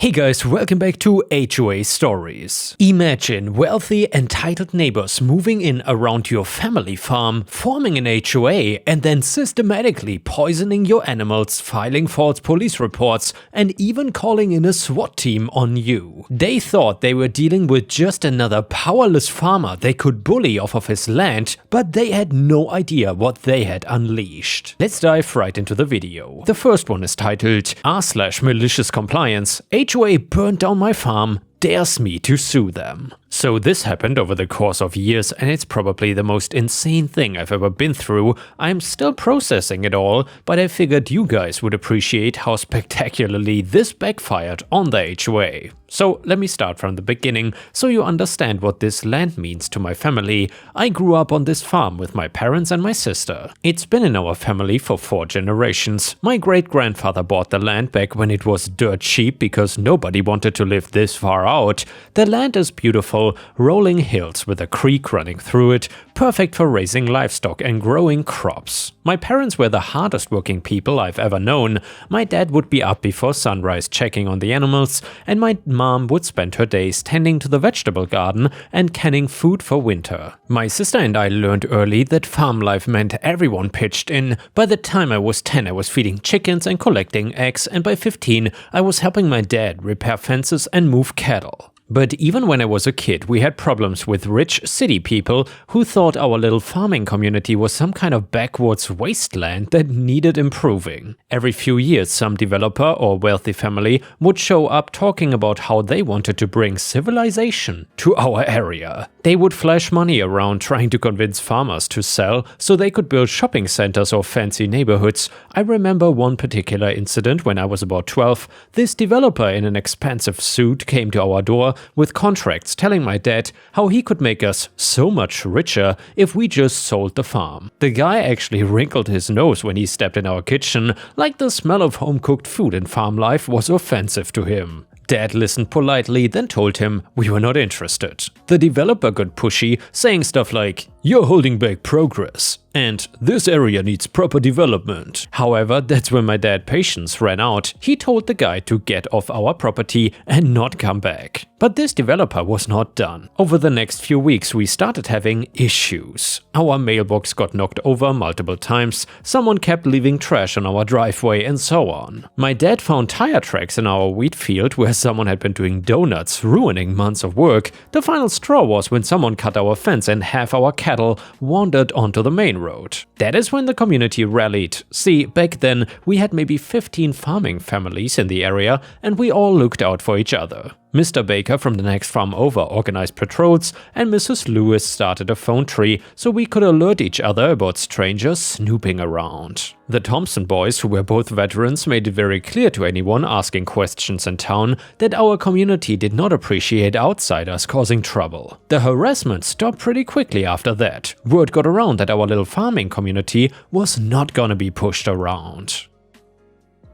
Hey guys, welcome back to HOA Stories. Imagine wealthy, entitled neighbors moving in around your family farm, forming an HOA, and then systematically poisoning your animals, filing false police reports, and even calling in a SWAT team on you. They thought they were dealing with just another powerless farmer they could bully off of his land, but they had no idea what they had unleashed. Let's dive right into the video. The first one is titled r/MaliciousCompliance. HOA burned down my farm, dares me to sue them. So this happened over the course of years, and it's probably the most insane thing I've ever been through. I'm still processing it all, but I figured you guys would appreciate how spectacularly this backfired on the HOA. So let me start from the beginning, so you understand what this land means to my family. I grew up on this farm with my parents and my sister. It's been in our family for 4 generations. My great-grandfather bought the land back when it was dirt cheap because nobody wanted to live this far out. The land is beautiful, rolling hills with a creek running through it, perfect for raising livestock and growing crops. My parents were the hardest working people I've ever known. My dad would be up before sunrise checking on the animals, and my mom would spend her days tending to the vegetable garden and canning food for winter. My sister and I learned early that farm life meant everyone pitched in. By the time I was 10, I was feeding chickens and collecting eggs, and by 15, I was helping my dad repair fences and move cattle. But even when I was a kid, we had problems with rich city people who thought our little farming community was some kind of backwards wasteland that needed improving. Every few years, some developer or wealthy family would show up talking about how they wanted to bring civilization to our area. They would flash money around trying to convince farmers to sell so they could build shopping centers or fancy neighborhoods. I remember one particular incident when I was about 12. This developer in an expensive suit came to our door with contracts telling my dad how he could make us so much richer if we just sold the farm. The guy actually wrinkled his nose when he stepped in our kitchen, like the smell of home-cooked food in farm life was offensive to him. Dad listened politely, then told him we were not interested. The developer got pushy, saying stuff like, "You're holding back progress," and "This area needs proper development." However, that's when my dad's patience ran out. He told the guy to get off our property and not come back. But this developer was not done. Over the next few weeks, we started having issues. Our mailbox got knocked over multiple times, someone kept leaving trash on our driveway, and so on. My dad found tire tracks in our wheat field where someone had been doing donuts, ruining months of work. The final straw was when someone cut our fence and half our cattle wandered onto the main road. That is when the community rallied. See, back then we had maybe 15 farming families in the area, and we all looked out for each other. Mr. Baker from the next farm over organized patrols, and Mrs. Lewis started a phone tree so we could alert each other about strangers snooping around. The Thompson boys, who were both veterans, made it very clear to anyone asking questions in town that our community did not appreciate outsiders causing trouble. The harassment stopped pretty quickly after that. Word got around that our little farming community was not gonna be pushed around.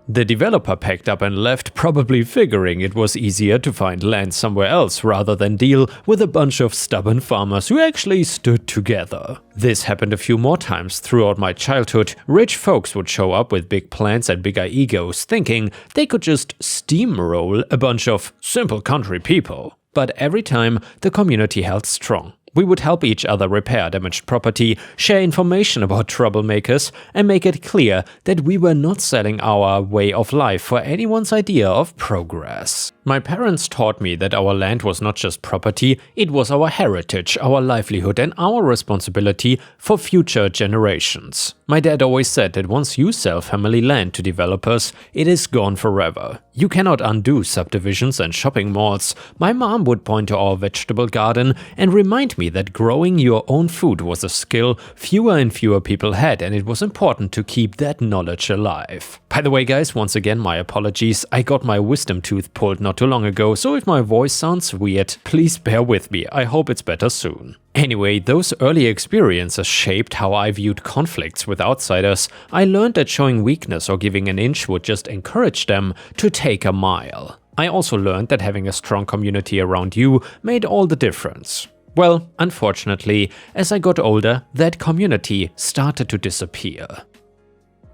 The developer packed up and left, probably figuring it was easier to find land somewhere else rather than deal with a bunch of stubborn farmers who actually stood together. This happened a few more times throughout my childhood. Rich folks would show up with big plans and bigger egos, thinking they could just steamroll a bunch of simple country people. But every time, the community held strong. We would help each other repair damaged property, share information about troublemakers, and make it clear that we were not selling our way of life for anyone's idea of progress. My parents taught me that our land was not just property, it was our heritage, our livelihood, and our responsibility for future generations. My dad always said that once you sell family land to developers, it is gone forever. You cannot undo subdivisions and shopping malls. My mom would point to our vegetable garden and remind me that growing your own food was a skill fewer and fewer people had, and it was important to keep that knowledge alive. By the way guys, once again my apologies, I got my wisdom tooth pulled not too long ago, so if my voice sounds weird, please bear with me, I hope it's better soon. Anyway, those early experiences shaped how I viewed conflicts with outsiders. I learned that showing weakness or giving an inch would just encourage them to take a mile. I also learned that having a strong community around you made all the difference. Well, unfortunately, as I got older, that community started to disappear.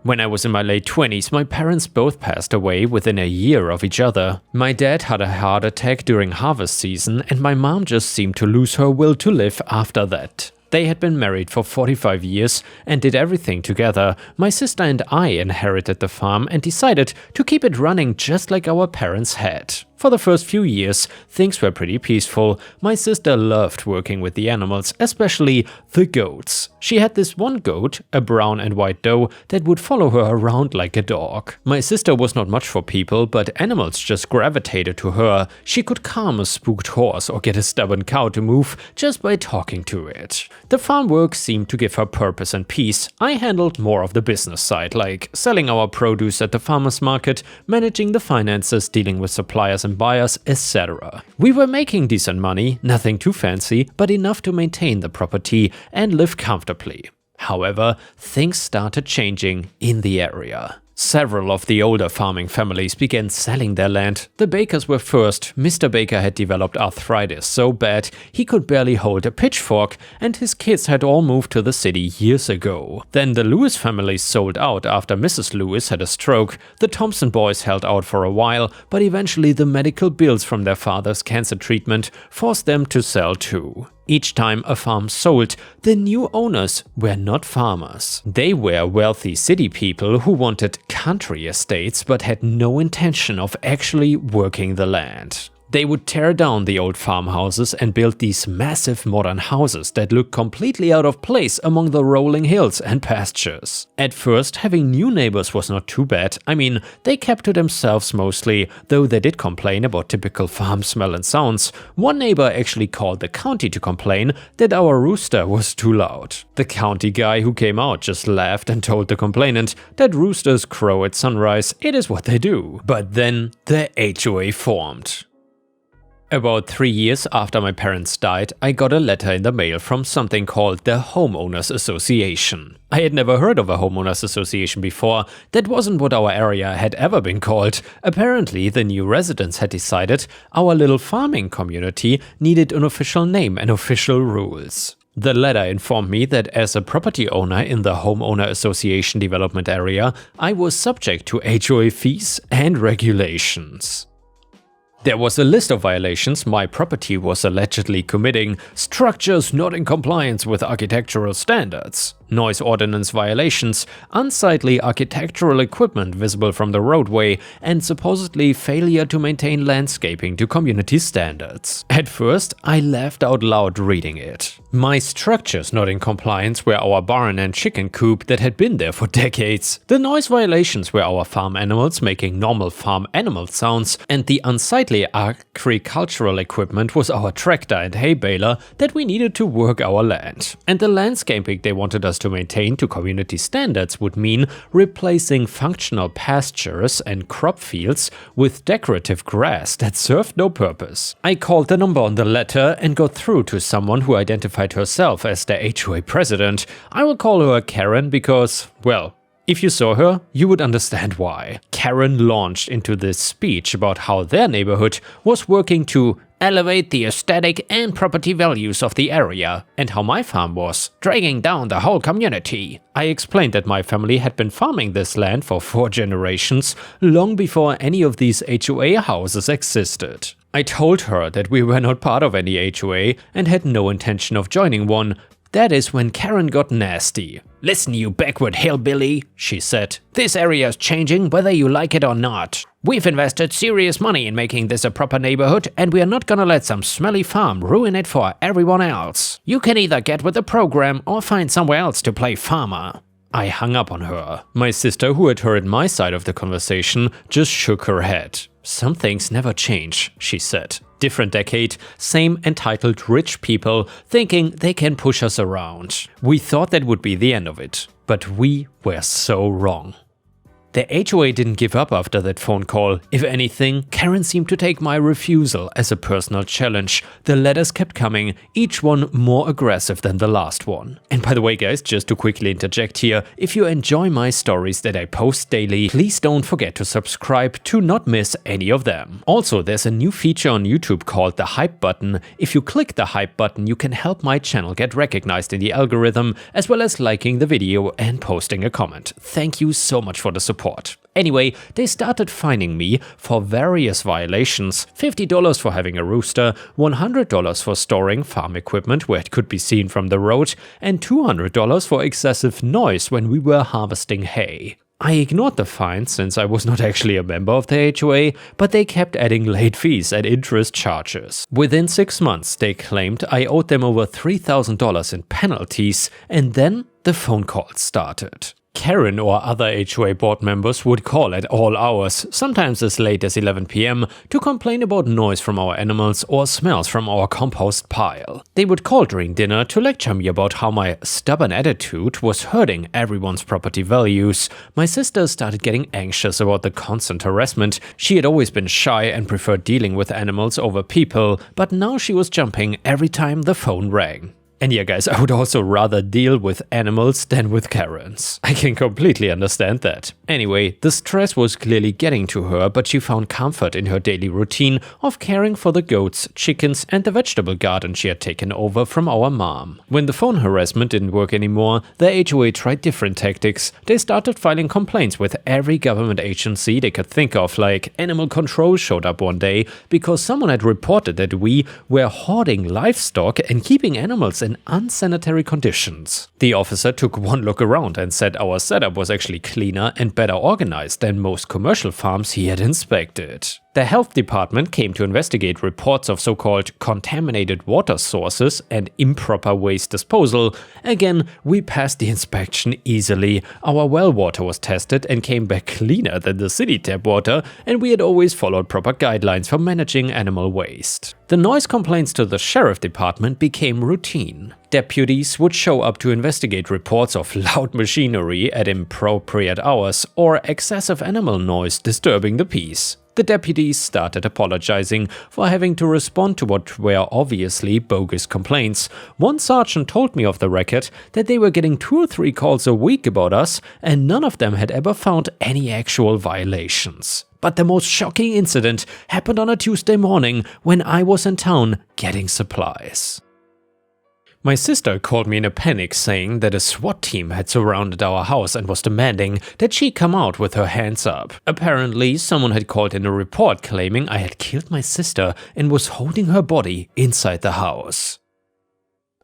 When I was in my late 20s, my parents both passed away within a year of each other. My dad had a heart attack during harvest season, and my mom just seemed to lose her will to live after that. They had been married for 45 years and did everything together. My sister and I inherited the farm and decided to keep it running just like our parents had. For the first few years, things were pretty peaceful. My sister loved working with the animals, especially the goats. She had this one goat, a brown and white doe, that would follow her around like a dog. My sister was not much for people, but animals just gravitated to her. She could calm a spooked horse or get a stubborn cow to move just by talking to it. The farm work seemed to give her purpose and peace. I handled more of the business side, like selling our produce at the farmer's market, managing the finances, dealing with suppliers and buyers, etc. We were making decent money, nothing too fancy, but enough to maintain the property and live comfortably. However, things started changing in the area. Several of the older farming families began selling their land. The Bakers were first. Mr. Baker had developed arthritis so bad he could barely hold a pitchfork, and his kids had all moved to the city years ago. Then the Lewis family sold out after Mrs. Lewis had a stroke. The Thompson boys held out for a while, but eventually the medical bills from their father's cancer treatment forced them to sell too. Each time a farm sold, the new owners were not farmers. They were wealthy city people who wanted country estates but had no intention of actually working the land. They would tear down the old farmhouses and build these massive modern houses that look completely out of place among the rolling hills and pastures. At first, having new neighbors was not too bad. I mean, they kept to themselves mostly, though they did complain about typical farm smell and sounds. One neighbor actually called the county to complain that our rooster was too loud. The county guy who came out just laughed and told the complainant that roosters crow at sunrise. It is what they do. But then the HOA formed. About 3 years after my parents died, I got a letter in the mail from something called the Homeowners Association. I had never heard of a homeowners association before. That wasn't what our area had ever been called. Apparently, the new residents had decided our little farming community needed an official name and official rules. The letter informed me that as a property owner in the Homeowner Association development area, I was subject to HOA fees and regulations. There was a list of violations my property was allegedly committing: structures not in compliance with architectural standards, noise ordinance violations, unsightly architectural equipment visible from the roadway, and supposedly failure to maintain landscaping to community standards. At first, I laughed out loud reading it. My structures not in compliance were our barn and chicken coop that had been there for decades. The noise violations were our farm animals making normal farm animal sounds, and the unsightly agricultural equipment was our tractor and hay baler that we needed to work our land. And the landscaping they wanted us to maintain to community standards would mean replacing functional pastures and crop fields with decorative grass that served no purpose. I called the number on the letter and got through to someone who identified herself as the HOA president. I will call her Karen because, well, if you saw her, you would understand why. Karen launched into this speech about how their neighborhood was working to elevate the aesthetic and property values of the area, and how my farm was dragging down the whole community. I explained that my family had been farming this land for 4 generations, long before any of these HOA houses existed. I told her that we were not part of any HOA and had no intention of joining one. That is when Karen got nasty. "Listen, you backward hillbilly," she said. "This area is changing whether you like it or not. We've invested serious money in making this a proper neighborhood, and we are not gonna let some smelly farm ruin it for everyone else. You can either get with the program or find somewhere else to play farmer." I hung up on her. My sister, who had heard my side of the conversation, just shook her head. "Some things never change," she said. Different decade, same entitled rich people thinking they can push us around. We thought that would be the end of it, but we were so wrong. The HOA didn't give up after that phone call. If anything, Karen seemed to take my refusal as a personal challenge. The letters kept coming, each one more aggressive than the last one. And by the way guys, just to quickly interject here, if you enjoy my stories that I post daily, please don't forget to subscribe to not miss any of them. Also, there's a new feature on YouTube called the hype button. If you click the hype button, you can help my channel get recognized in the algorithm, as well as liking the video and posting a comment. Thank you so much for the support. Anyway, they started fining me for various violations: $50 for having a rooster, $100 for storing farm equipment where it could be seen from the road, and $200 for excessive noise when we were harvesting hay. I ignored the fines since I was not actually a member of the HOA, but they kept adding late fees and interest charges. Within 6 months, they claimed I owed them over $3,000 in penalties, and then the phone calls started. Karen or other HOA board members would call at all hours, sometimes as late as 11 PM, to complain about noise from our animals or smells from our compost pile. They would call during dinner to lecture me about how my stubborn attitude was hurting everyone's property values. My sister started getting anxious about the constant harassment. She had always been shy and preferred dealing with animals over people, but now she was jumping every time the phone rang. And yeah guys, I would also rather deal with animals than with Karens. I can completely understand that. Anyway, the stress was clearly getting to her, but she found comfort in her daily routine of caring for the goats, chickens and the vegetable garden she had taken over from our mom. When the phone harassment didn't work anymore, the HOA tried different tactics. They started filing complaints with every government agency they could think of, like animal control showed up one day because someone had reported that we were hoarding livestock and keeping animals in unsanitary conditions. The officer took one look around and said our setup was actually cleaner and better organized than most commercial farms he had inspected. The health department came to investigate reports of so-called contaminated water sources and improper waste disposal. Again, we passed the inspection easily. Our well water was tested and came back cleaner than the city tap water, and we had always followed proper guidelines for managing animal waste. The noise complaints to the sheriff department became routine. Deputies would show up to investigate reports of loud machinery at inappropriate hours or excessive animal noise disturbing the peace. The deputies started apologizing for having to respond to what were obviously bogus complaints. One sergeant told me off the record that they were getting 2 or 3 calls a week about us, and none of them had ever found any actual violations. But the most shocking incident happened on a Tuesday morning when I was in town getting supplies. My sister called me in a panic saying that a SWAT team had surrounded our house and was demanding that she come out with her hands up. Apparently, someone had called in a report claiming I had killed my sister and was holding her body inside the house.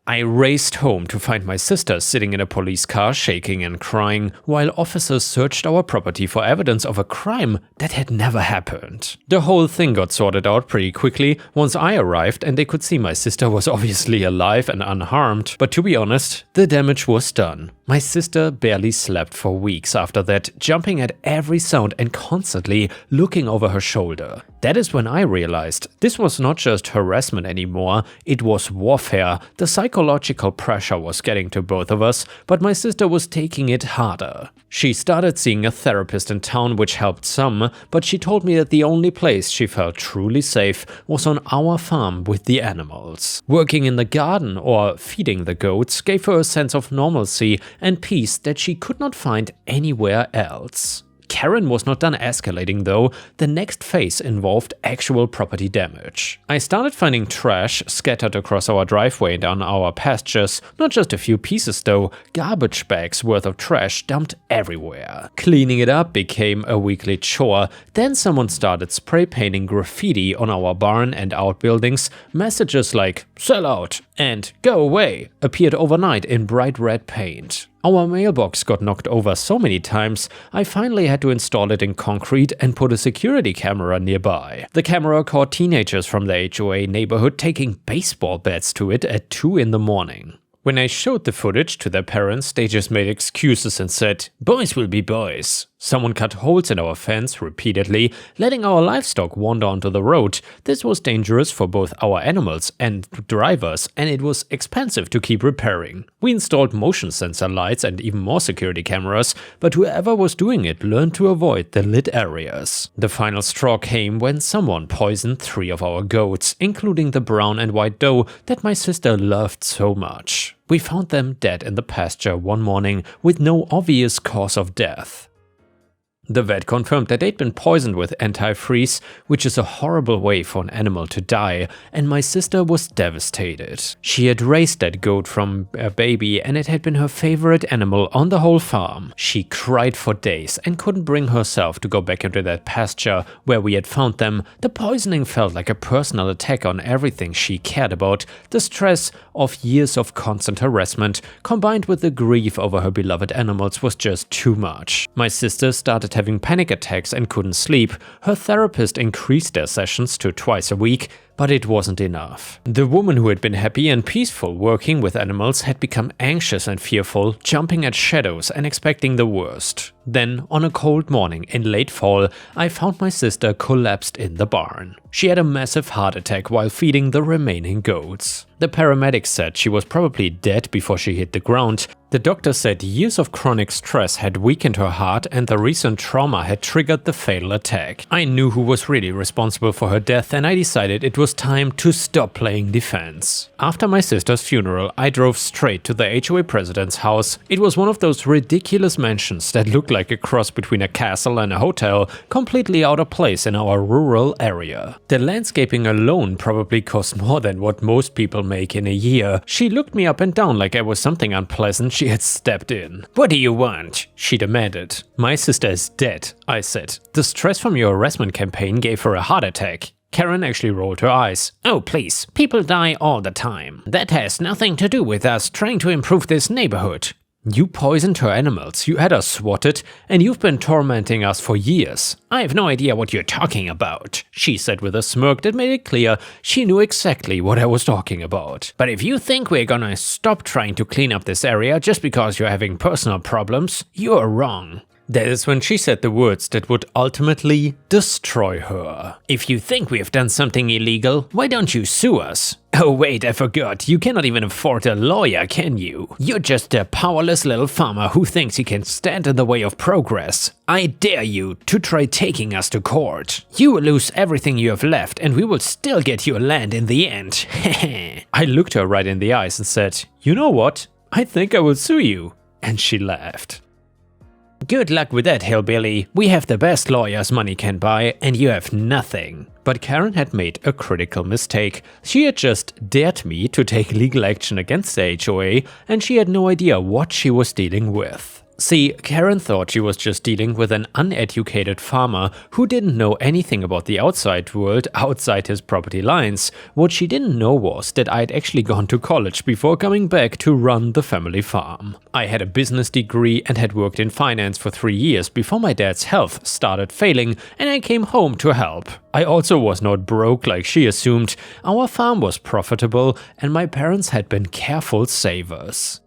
I raced home to find my sister sitting in a police car shaking and crying while officers searched our property for evidence of a crime that had never happened. The whole thing got sorted out pretty quickly once I arrived and they could see my sister was obviously alive and unharmed, but to be honest, the damage was done. My sister barely slept for weeks after that, jumping at every sound and constantly looking over her shoulder. That is when I realized this was not just harassment anymore, it was warfare. The psychological pressure was getting to both of us, but my sister was taking it harder. She started seeing a therapist in town, which helped some, but she told me that the only place she felt truly safe was on our farm with the animals. Working in the garden or feeding the goats gave her a sense of normalcy and peace that she could not find anywhere else. Karen was not done escalating though. The next phase involved actual property damage. I started finding trash scattered across our driveway and on our pastures. Not just a few pieces though, garbage bags worth of trash dumped everywhere. Cleaning it up became a weekly chore. Then someone started spray painting graffiti on our barn and outbuildings. Messages like "sell out" and "go away" appeared overnight in bright red paint. Our mailbox got knocked over so many times, I finally had to install it in concrete and put a security camera nearby. The camera caught teenagers from the HOA neighborhood taking baseball bats to it at 2 in the morning. When I showed the footage to their parents, they just made excuses and said, "Boys will be boys." Someone cut holes in our fence repeatedly, letting our livestock wander onto the road. This was dangerous for both our animals and drivers, and it was expensive to keep repairing. We installed motion sensor lights and even more security cameras, but whoever was doing it learned to avoid the lit areas. The final straw came when someone poisoned 3 of our goats, including the brown and white doe that my sister loved so much. We found them dead in the pasture one morning with no obvious cause of death. The vet confirmed that they'd been poisoned with antifreeze, which is a horrible way for an animal to die, and my sister was devastated. She had raised that goat from a baby and it had been her favorite animal on the whole farm. She cried for days and couldn't bring herself to go back into that pasture where we had found them. The poisoning felt like a personal attack on everything she cared about. The stress of years of constant harassment combined with the grief over her beloved animals was just too much. My sister started having panic attacks and couldn't sleep. Her therapist increased their sessions to twice a week, but it wasn't enough. The woman who had been happy and peaceful working with animals had become anxious and fearful, jumping at shadows and expecting the worst. Then, on a cold morning in late fall, I found my sister collapsed in the barn. She had a massive heart attack while feeding the remaining goats. The paramedics said she was probably dead before she hit the ground. The doctor said years of chronic stress had weakened her heart and the recent trauma had triggered the fatal attack. I knew who was really responsible for her death and I decided it was time to stop playing defense. After my sister's funeral, I drove straight to the HOA president's house. It was one of those ridiculous mansions that looked like a cross between a castle and a hotel, completely out of place in our rural area. The landscaping alone probably cost more than what most people make in a year. She looked me up and down like I was something unpleasant she had stepped in. "What do you want?" she demanded. "My sister is dead," I said. "The stress from your harassment campaign gave her a heart attack." Karen actually rolled her eyes. "Oh please, people die all the time. That has nothing to do with us trying to improve this neighborhood." "You poisoned her animals, you had her swatted, and you've been tormenting us for years." "I have no idea what you're talking about," she said with a smirk that made it clear she knew exactly what I was talking about. "But if you think we're gonna stop trying to clean up this area just because you're having personal problems, you're wrong." That is when she said the words that would ultimately destroy her. "If you think we have done something illegal, why don't you sue us?" "Oh wait, I forgot, you cannot even afford a lawyer, can you? You're just a powerless little farmer who thinks he can stand in the way of progress. I dare you to try taking us to court. You will lose everything you have left and we will still get your land in the end." I looked her right in the eyes and said, "You know what? I think I will sue you." And she laughed. "Good luck with that, hillbilly. We have the best lawyers money can buy, and you have nothing." But Karen had made a critical mistake. She had just dared me to take legal action against the HOA, and she had no idea what she was dealing with. See, Karen thought she was just dealing with an uneducated farmer who didn't know anything about the outside world outside his property lines. What she didn't know was that I'd actually gone to college before coming back to run the family farm. I had a business degree and had worked in finance for 3 years before my dad's health started failing and I came home to help. I also was not broke like she assumed. Our farm was profitable and my parents had been careful savers.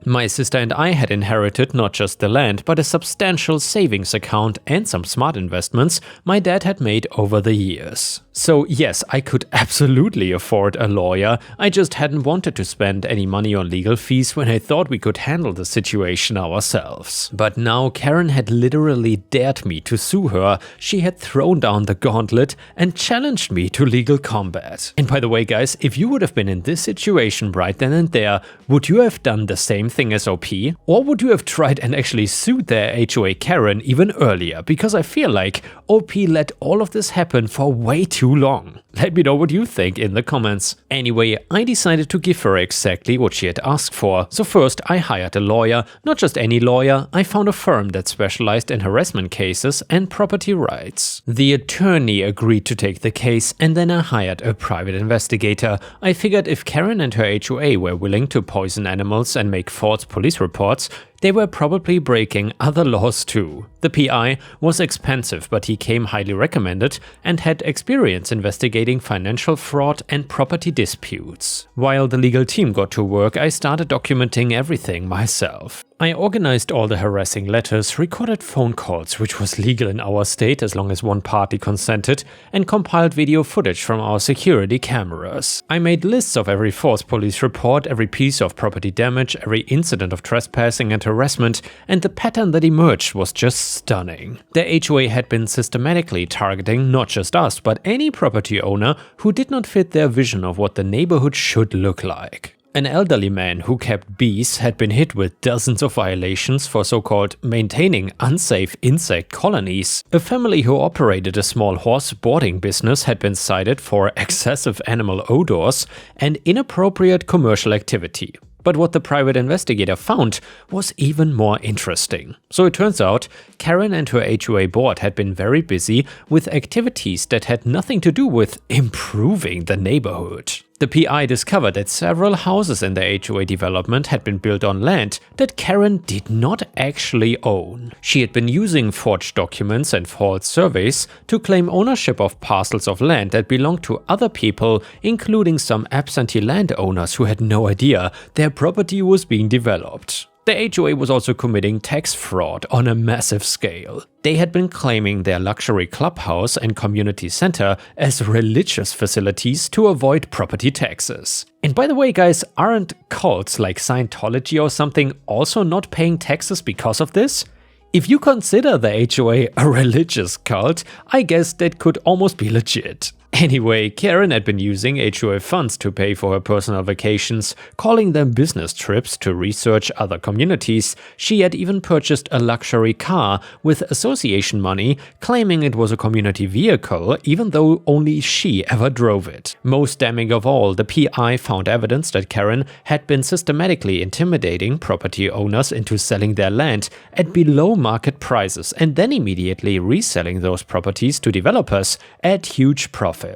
My sister and I had inherited not just the land, but a substantial savings account and some smart investments my dad had made over the years. So yes, I could absolutely afford a lawyer, I just hadn't wanted to spend any money on legal fees when I thought we could handle the situation ourselves. But now Karen had literally dared me to sue her, she had thrown down the gauntlet and challenged me to legal combat. And by the way guys, if you would have been in this situation right then and there, would you have done the same thing as OP? Or would you have tried and actually sued their HOA Karen even earlier? Because I feel like OP let all of this happen for way too long. Let me know what you think in the comments. Anyway, I decided to give her exactly what she had asked for. So first I hired a lawyer, not just any lawyer, I found a firm that specialized in harassment cases and property rights. The attorney agreed to take the case and then I hired a private investigator. I figured if Karen and her HOA were willing to poison animals and make false police reports, they were probably breaking other laws too. The PI was expensive, but he came highly recommended and had experience investigating financial fraud and property disputes. While the legal team got to work, I started documenting everything myself. I organized all the harassing letters, recorded phone calls, which was legal in our state as long as one party consented, and compiled video footage from our security cameras. I made lists of every false police report, every piece of property damage, every incident of trespassing and harassment, and the pattern that emerged was just stunning. The HOA had been systematically targeting not just us, but any property owner who did not fit their vision of what the neighborhood should look like. An elderly man who kept bees had been hit with dozens of violations for so-called maintaining unsafe insect colonies. A family who operated a small horse boarding business had been cited for excessive animal odors and inappropriate commercial activity. But what the private investigator found was even more interesting. So it turns out, Karen and her HOA board had been very busy with activities that had nothing to do with improving the neighborhood. The PI discovered that several houses in the HOA development had been built on land that Karen did not actually own. She had been using forged documents and false surveys to claim ownership of parcels of land that belonged to other people, including some absentee landowners who had no idea their property was being developed. The HOA was also committing tax fraud on a massive scale. They had been claiming their luxury clubhouse and community center as religious facilities to avoid property taxes. And by the way, guys, aren't cults like Scientology or something also not paying taxes because of this? If you consider the HOA a religious cult, I guess that could almost be legit. Anyway, Karen had been using HOA funds to pay for her personal vacations, calling them business trips to research other communities. She had even purchased a luxury car with association money, claiming it was a community vehicle, even though only she ever drove it. Most damning of all, the PI found evidence that Karen had been systematically intimidating property owners into selling their land at below market prices and then immediately reselling those properties to developers at huge profits.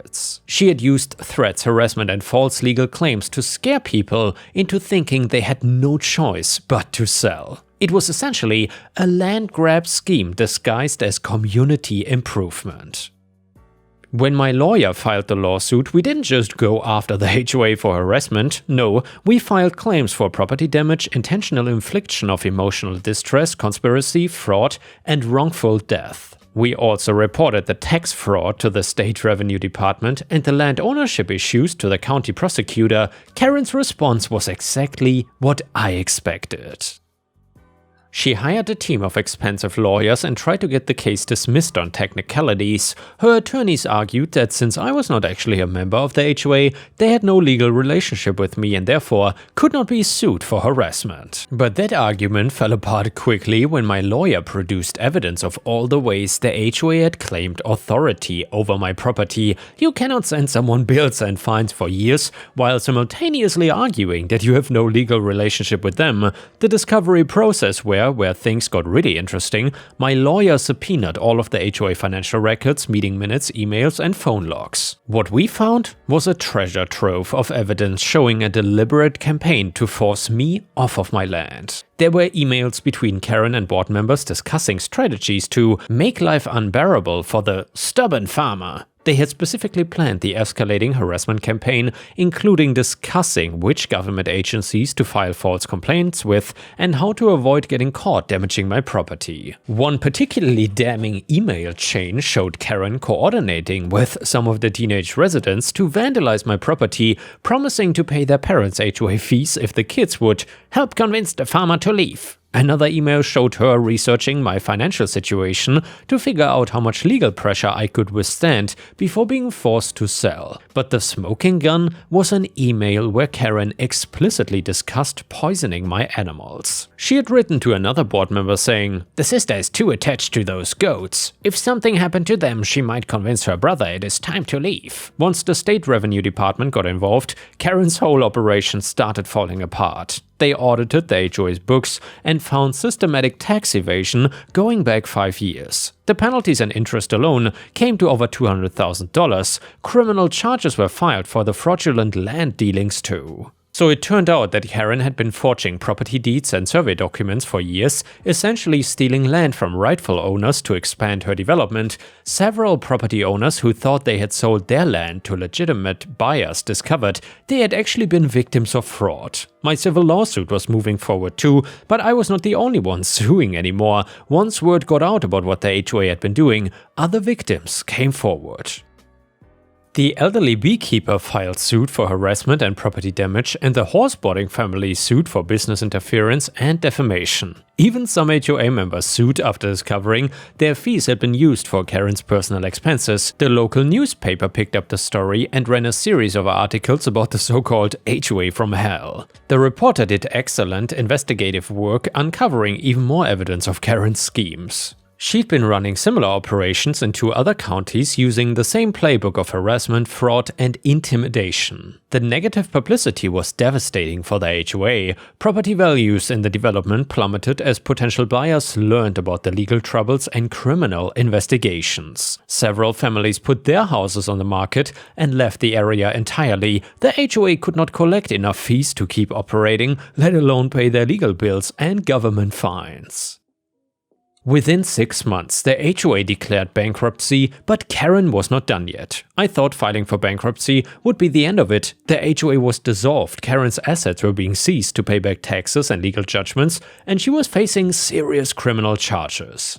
She had used threats, harassment, and false legal claims to scare people into thinking they had no choice but to sell. It was essentially a land grab scheme disguised as community improvement. When my lawyer filed the lawsuit, we didn't just go after the HOA for harassment. No, we filed claims for property damage, intentional infliction of emotional distress, conspiracy, fraud, and wrongful death. We also reported the tax fraud to the state revenue department and the land ownership issues to the county prosecutor. Karen's response was exactly what I expected. She hired a team of expensive lawyers and tried to get the case dismissed on technicalities. Her attorneys argued that since I was not actually a member of the HOA, they had no legal relationship with me and therefore could not be sued for harassment. But that argument fell apart quickly when my lawyer produced evidence of all the ways the HOA had claimed authority over my property. You cannot send someone bills and fines for years while simultaneously arguing that you have no legal relationship with them. The discovery process where things got really interesting, my lawyer subpoenaed all of the HOA financial records, meeting minutes, emails, and phone logs. What we found was a treasure trove of evidence showing a deliberate campaign to force me off of my land. There were emails between Karen and board members discussing strategies to make life unbearable for the stubborn farmer. They had specifically planned the escalating harassment campaign, including discussing which government agencies to file false complaints with and how to avoid getting caught damaging my property. One particularly damning email chain showed Karen coordinating with some of the teenage residents to vandalize my property, promising to pay their parents' HOA fees if the kids would help convince the farmer to leave. Another email showed her researching my financial situation to figure out how much legal pressure I could withstand before being forced to sell. But the smoking gun was an email where Karen explicitly discussed poisoning my animals. She had written to another board member saying, "The sister is too attached to those goats. If something happened to them, she might convince her brother it is time to leave." Once the state revenue department got involved, Karen's whole operation started falling apart. They audited the HOA's books and found systematic tax evasion going back 5 years. The penalties and interest alone came to over $200,000. Criminal charges were filed for the fraudulent land dealings too. So it turned out that Karen had been forging property deeds and survey documents for years, essentially stealing land from rightful owners to expand her development. Several property owners who thought they had sold their land to legitimate buyers discovered they had actually been victims of fraud. My civil lawsuit was moving forward too, but I was not the only one suing anymore. Once word got out about what the HOA had been doing, other victims came forward. The elderly beekeeper filed suit for harassment and property damage, and the horseboarding family sued for business interference and defamation. Even some HOA members sued after discovering their fees had been used for Karen's personal expenses. The local newspaper picked up the story and ran a series of articles about the so-called HOA from hell. The reporter did excellent investigative work, uncovering even more evidence of Karen's schemes. She'd been running similar operations in 2 other counties using the same playbook of harassment, fraud, and intimidation. The negative publicity was devastating for the HOA. Property values in the development plummeted as potential buyers learned about the legal troubles and criminal investigations. Several families put their houses on the market and left the area entirely. The HOA could not collect enough fees to keep operating, let alone pay their legal bills and government fines. Within 6 months, the HOA declared bankruptcy, but Karen was not done yet. I thought filing for bankruptcy would be the end of it. The HOA was dissolved, Karen's assets were being seized to pay back taxes and legal judgments, and she was facing serious criminal charges.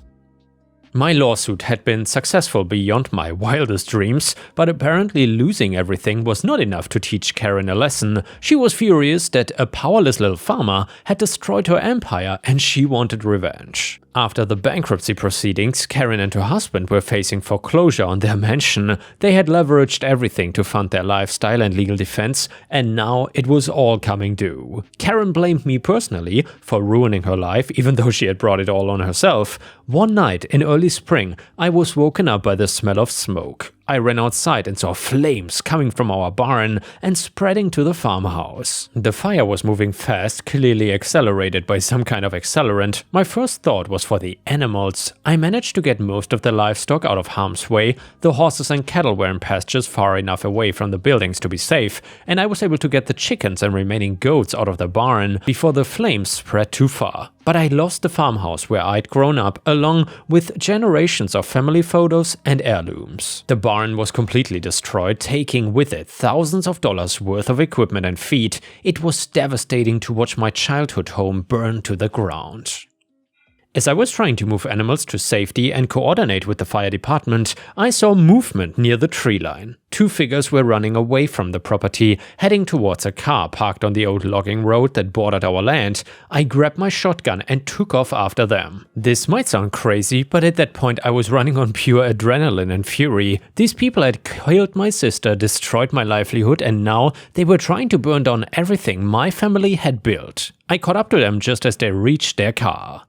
My lawsuit had been successful beyond my wildest dreams, but apparently losing everything was not enough to teach Karen a lesson. She was furious that a powerless little farmer had destroyed her empire and she wanted revenge. After the bankruptcy proceedings, Karen and her husband were facing foreclosure on their mansion. They had leveraged everything to fund their lifestyle and legal defense, and now it was all coming due. Karen blamed me personally for ruining her life, even though she had brought it all on herself. One night in early spring, I was woken up by the smell of smoke. I ran outside and saw flames coming from our barn and spreading to the farmhouse. The fire was moving fast, clearly accelerated by some kind of accelerant. My first thought was for the animals. I managed to get most of the livestock out of harm's way. The horses and cattle were in pastures far enough away from the buildings to be safe, and I was able to get the chickens and remaining goats out of the barn before the flames spread too far. But I lost the farmhouse where I'd grown up, along with generations of family photos and heirlooms. The barn was completely destroyed, taking with it thousands of dollars worth of equipment and feed. It was devastating to watch my childhood home burn to the ground. As I was trying to move animals to safety and coordinate with the fire department, I saw movement near the tree line. 2 figures were running away from the property, heading towards a car parked on the old logging road that bordered our land. I grabbed my shotgun and took off after them. This might sound crazy, but at that point I was running on pure adrenaline and fury. These people had killed my sister, destroyed my livelihood, and now they were trying to burn down everything my family had built. I caught up to them just as they reached their car.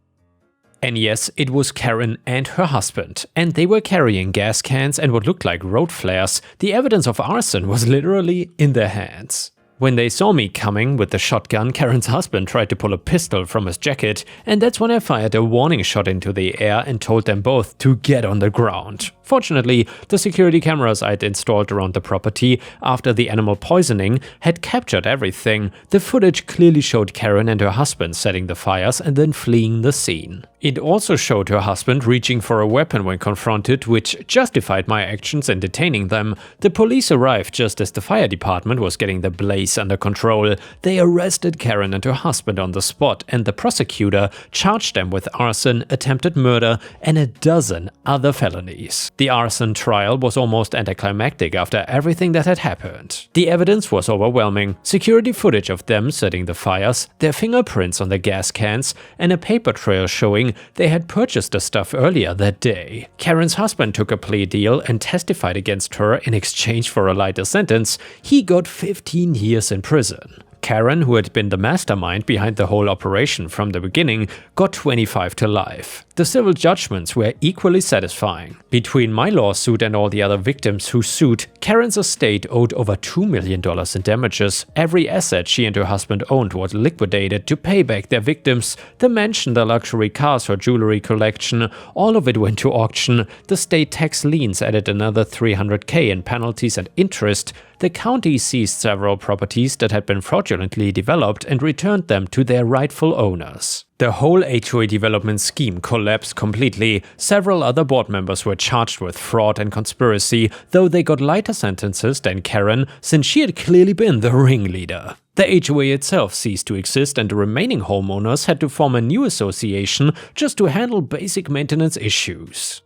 And yes, it was Karen and her husband, and they were carrying gas cans and what looked like road flares. The evidence of arson was literally in their hands. When they saw me coming with the shotgun, Karen's husband tried to pull a pistol from his jacket, and that's when I fired a warning shot into the air and told them both to get on the ground. Fortunately, the security cameras I'd installed around the property after the animal poisoning had captured everything. The footage clearly showed Karen and her husband setting the fires and then fleeing the scene. It also showed her husband reaching for a weapon when confronted, which justified my actions in detaining them. The police arrived just as the fire department was getting the blaze under control. They arrested Karen and her husband on the spot, and the prosecutor charged them with arson, attempted murder, and a dozen other felonies. The arson trial was almost anticlimactic after everything that had happened. The evidence was overwhelming. Security footage of them setting the fires, their fingerprints on the gas cans, and a paper trail showing they had purchased the stuff earlier that day. Karen's husband took a plea deal and testified against her in exchange for a lighter sentence. He got 15 years in prison. Karen, who had been the mastermind behind the whole operation from the beginning, got 25 to life. The civil judgments were equally satisfying. Between my lawsuit and all the other victims who sued, Karen's estate owed over $2 million in damages. Every asset she and her husband owned was liquidated to pay back their victims. The mansion, the luxury cars, her jewelry collection, all of it went to auction. The state tax liens added another $300K in penalties and interest. the county seized several properties that had been fraudulently developed and returned them to their rightful owners. The whole HOA development scheme collapsed completely. Several other board members were charged with fraud and conspiracy, though they got lighter sentences than Karen, since she had clearly been the ringleader. The HOA itself ceased to exist, and the remaining homeowners had to form a new association just to handle basic maintenance issues.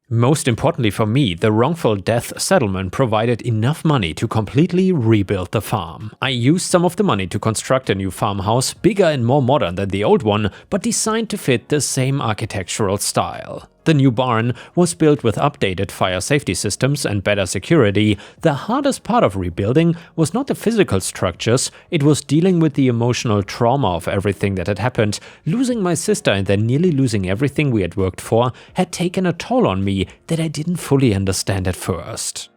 Most importantly for me, the wrongful death settlement provided enough money to completely rebuild the farm. I used some of the money to construct a new farmhouse, bigger and more modern than the old one, but designed to fit the same architectural style. The new barn was built with updated fire safety systems and better security. The hardest part of rebuilding was not the physical structures, it was dealing with the emotional trauma of everything that had happened. Losing my sister and then nearly losing everything we had worked for had taken a toll on me that I didn't fully understand at first.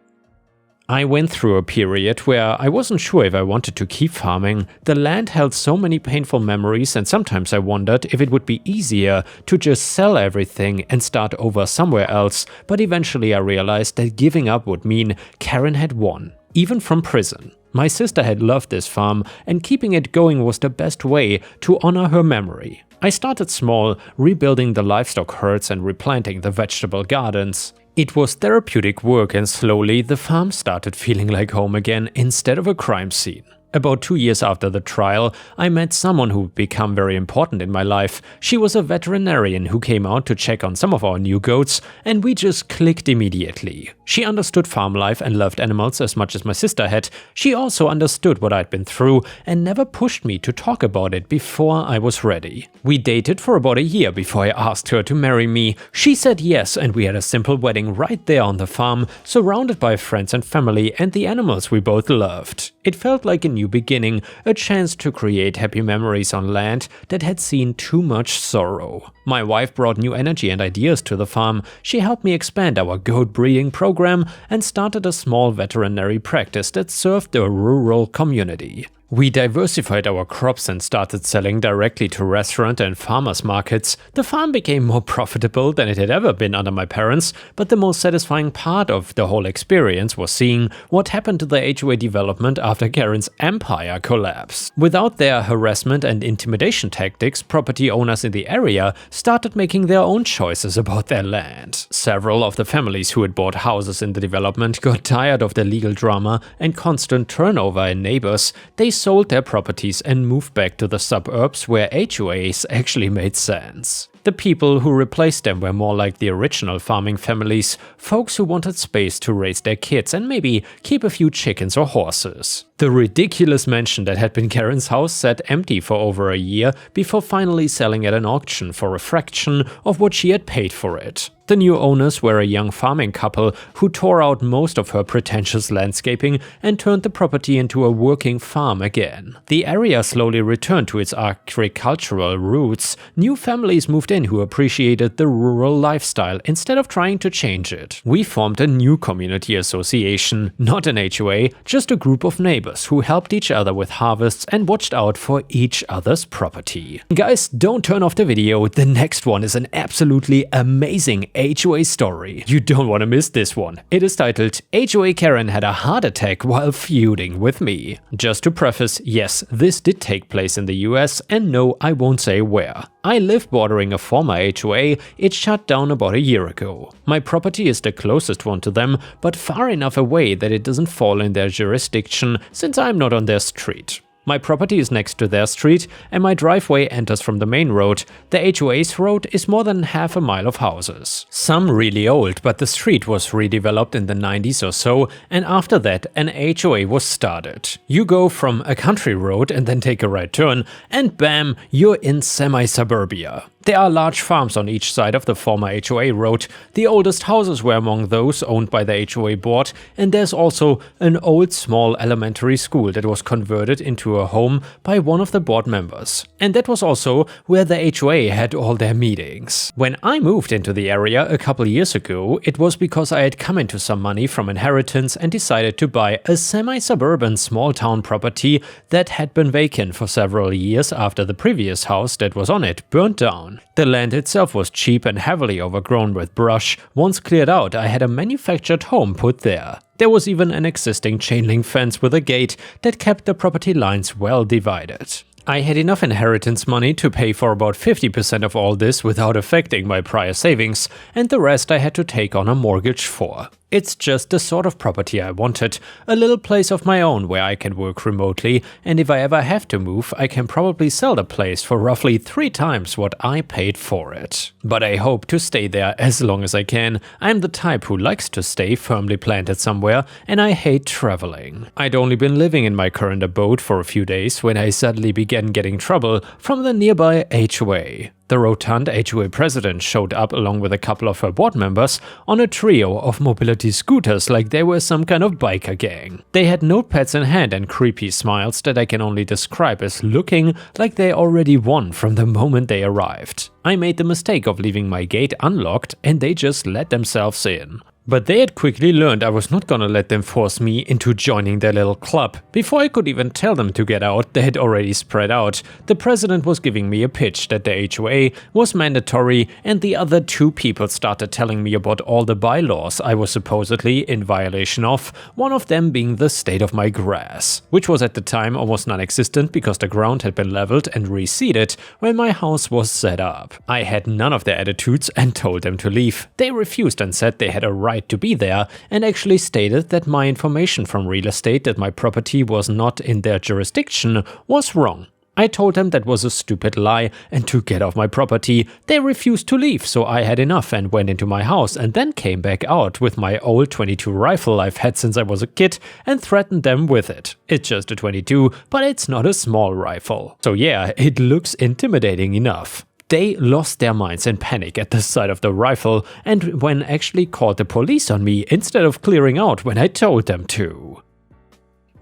I went through a period where I wasn't sure if I wanted to keep farming. The land held so many painful memories, and sometimes I wondered if it would be easier to just sell everything and start over somewhere else, but eventually I realized that giving up would mean Karen had won, even from prison. My sister had loved this farm, and keeping it going was the best way to honor her memory. I started small, rebuilding the livestock herds and replanting the vegetable gardens. It was therapeutic work, and slowly the farm started feeling like home again instead of a crime scene. About 2 years after the trial, I met someone who would become very important in my life. She was a veterinarian who came out to check on some of our new goats, and we just clicked immediately. She understood farm life and loved animals as much as my sister had. She also understood what I'd been through and never pushed me to talk about it before I was ready. We dated for about a year before I asked her to marry me. She said yes, and we had a simple wedding right there on the farm, surrounded by friends and family and the animals we both loved. It felt like a new beginning, a chance to create happy memories on land that had seen too much sorrow. My wife brought new energy and ideas to the farm. She helped me expand our goat breeding program and started a small veterinary practice that served the rural community. We diversified our crops and started selling directly to restaurant and farmers markets. The farm became more profitable than it had ever been under my parents, but the most satisfying part of the whole experience was seeing what happened to the HOA development after Karen's empire collapsed. Without their harassment and intimidation tactics, property owners in the area started making their own choices about their land. Several of the families who had bought houses in the development got tired of the legal drama and constant turnover in neighbors. They sold their properties and moved back to the suburbs where HOAs actually made sense. The people who replaced them were more like the original farming families, folks who wanted space to raise their kids and maybe keep a few chickens or horses. The ridiculous mansion that had been Karen's house sat empty for over a year before finally selling at an auction for a fraction of what she had paid for it. The new owners were a young farming couple who tore out most of her pretentious landscaping and turned the property into a working farm again. The area slowly returned to its agricultural roots. New families moved in who appreciated the rural lifestyle instead of trying to change it. We formed a new community association, not an HOA, just a group of neighbors who helped each other with harvests and watched out for each other's property. Guys, don't turn off the video, the next one is an absolutely amazing HOA story. You don't want to miss this one. It is titled HOA Karen Had a Heart Attack While Feuding with Me. Just to preface, yes, this did take place in the US, and no, I won't say where. I live bordering a former HOA, it shut down about a year ago. My property is the closest one to them, but far enough away that it doesn't fall in their jurisdiction since I'm not on their street. My property is next to their street, and my driveway enters from the main road. The HOA's road is more than half a mile of houses. Some really old, but the street was redeveloped in the 90s or so, and after that an HOA was started. You go from a country road and then take a right turn, and bam, you're in semi-suburbia. There are large farms on each side of the former HOA road. The oldest houses were among those owned by the HOA board, and there's also an old small elementary school that was converted into a home by one of the board members. And that was also where the HOA had all their meetings. When I moved into the area a couple years ago, it was because I had come into some money from inheritance and decided to buy a semi-suburban small town property that had been vacant for several years after the previous house that was on it burnt down. The land itself was cheap and heavily overgrown with brush. Once cleared out, I had a manufactured home put there. There was even an existing chain link fence with a gate that kept the property lines well divided. I had enough inheritance money to pay for about 50% of all this without affecting my prior savings, and the rest I had to take on a mortgage for. It's just the sort of property I wanted, a little place of my own where I can work remotely, and if I ever have to move, I can probably sell the place for roughly 3 times what I paid for it. But I hope to stay there as long as I can. I'm the type who likes to stay firmly planted somewhere, and I hate traveling. I'd only been living in my current abode for a few days when I suddenly began getting trouble from the nearby HOA. The rotund HOA president showed up along with a couple of her board members on a trio of mobility scooters like they were some kind of biker gang. They had notepads in hand and creepy smiles that I can only describe as looking like they already won from the moment they arrived. I made the mistake of leaving my gate unlocked and they just let themselves in. But they had quickly learned I was not gonna let them force me into joining their little club. Before I could even tell them to get out, they had already spread out. The president was giving me a pitch that the HOA was mandatory, and the other 2 people started telling me about all the bylaws I was supposedly in violation of, one of them being the state of my grass, which was at the time almost non-existent because the ground had been leveled and reseeded when my house was set up. I had none of their attitudes and told them to leave. They refused and said they had a right to be there, and actually stated that my information from real estate that my property was not in their jurisdiction was wrong. I told them that was a stupid lie and to get off my property. They refused to leave, so I had enough and went into my house and then came back out with my old .22 rifle I've had since I was a kid and threatened them with it. It's just a .22, but it's not a small rifle. So yeah, it looks intimidating enough. They lost their minds in panic at the sight of the rifle and when actually called the police on me instead of clearing out when I told them to.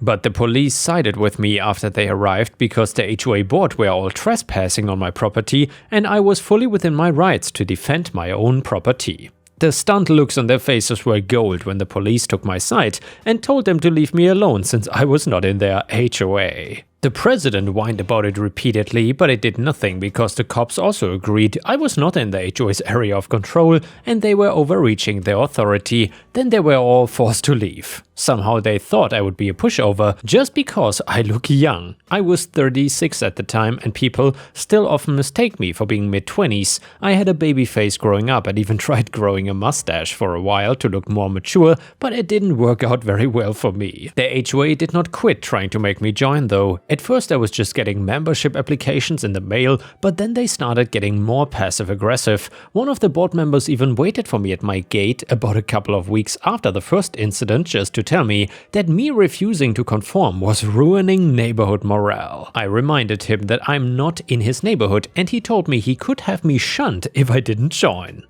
But the police sided with me after they arrived because the HOA board were all trespassing on my property and I was fully within my rights to defend my own property. The stunned looks on their faces were gold when the police took my side and told them to leave me alone since I was not in their HOA. The president whined about it repeatedly, but it did nothing because the cops also agreed I was not in the HOA's area of control and they were overreaching their authority. Then they were all forced to leave. Somehow they thought I would be a pushover just because I look young. I was 36 at the time and people still often mistake me for being mid-20s. I had a baby face growing up and even tried growing a mustache for a while to look more mature, but it didn't work out very well for me. The HOA did not quit trying to make me join though. At first I was just getting membership applications in the mail, but then they started getting more passive-aggressive. One of the board members even waited for me at my gate about a couple of weeks after the first incident just to tell me that me refusing to conform was ruining neighborhood morale. I reminded him that I'm not in his neighborhood and he told me he could have me shunned if I didn't join.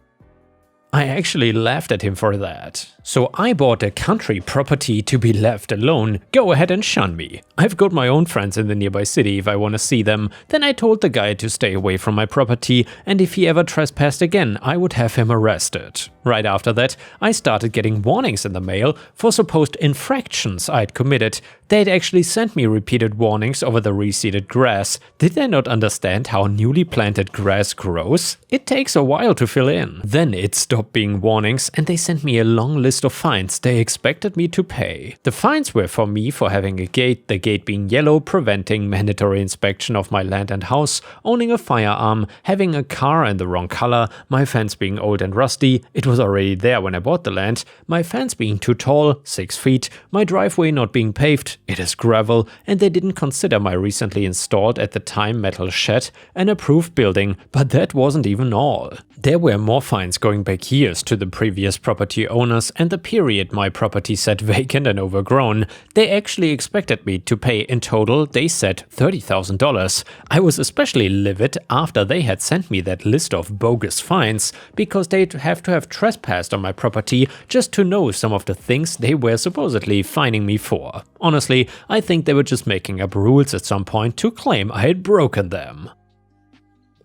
I actually laughed at him for that. So I bought a country property to be left alone. Go ahead and shun me. I've got my own friends in the nearby city if I want to see them. Then I told the guy to stay away from my property and if he ever trespassed again, I would have him arrested. Right after that, I started getting warnings in the mail for supposed infractions I'd committed. They'd actually sent me repeated warnings over the reseeded grass. Did they not understand how newly planted grass grows? It takes a while to fill in. Then it stopped being warnings and they sent me a long list of fines they expected me to pay. The fines were for me for having a gate, the gate being yellow, preventing mandatory inspection of my land and house, owning a firearm, having a car in the wrong color, my fence being old and rusty, it was already there when I bought the land, my fence being too tall, 6 feet, my driveway not being paved, it is gravel, and they didn't consider my recently installed at the time metal shed an approved building, but that wasn't even all. There were more fines going back years to the previous property owners and the period my property sat vacant and overgrown. They actually expected me to pay in total, they said $30,000. I was especially livid after they had sent me that list of bogus fines because they'd have to have trespassed on my property just to know some of the things they were supposedly fining me for. Honestly, I think they were just making up rules at some point to claim I had broken them.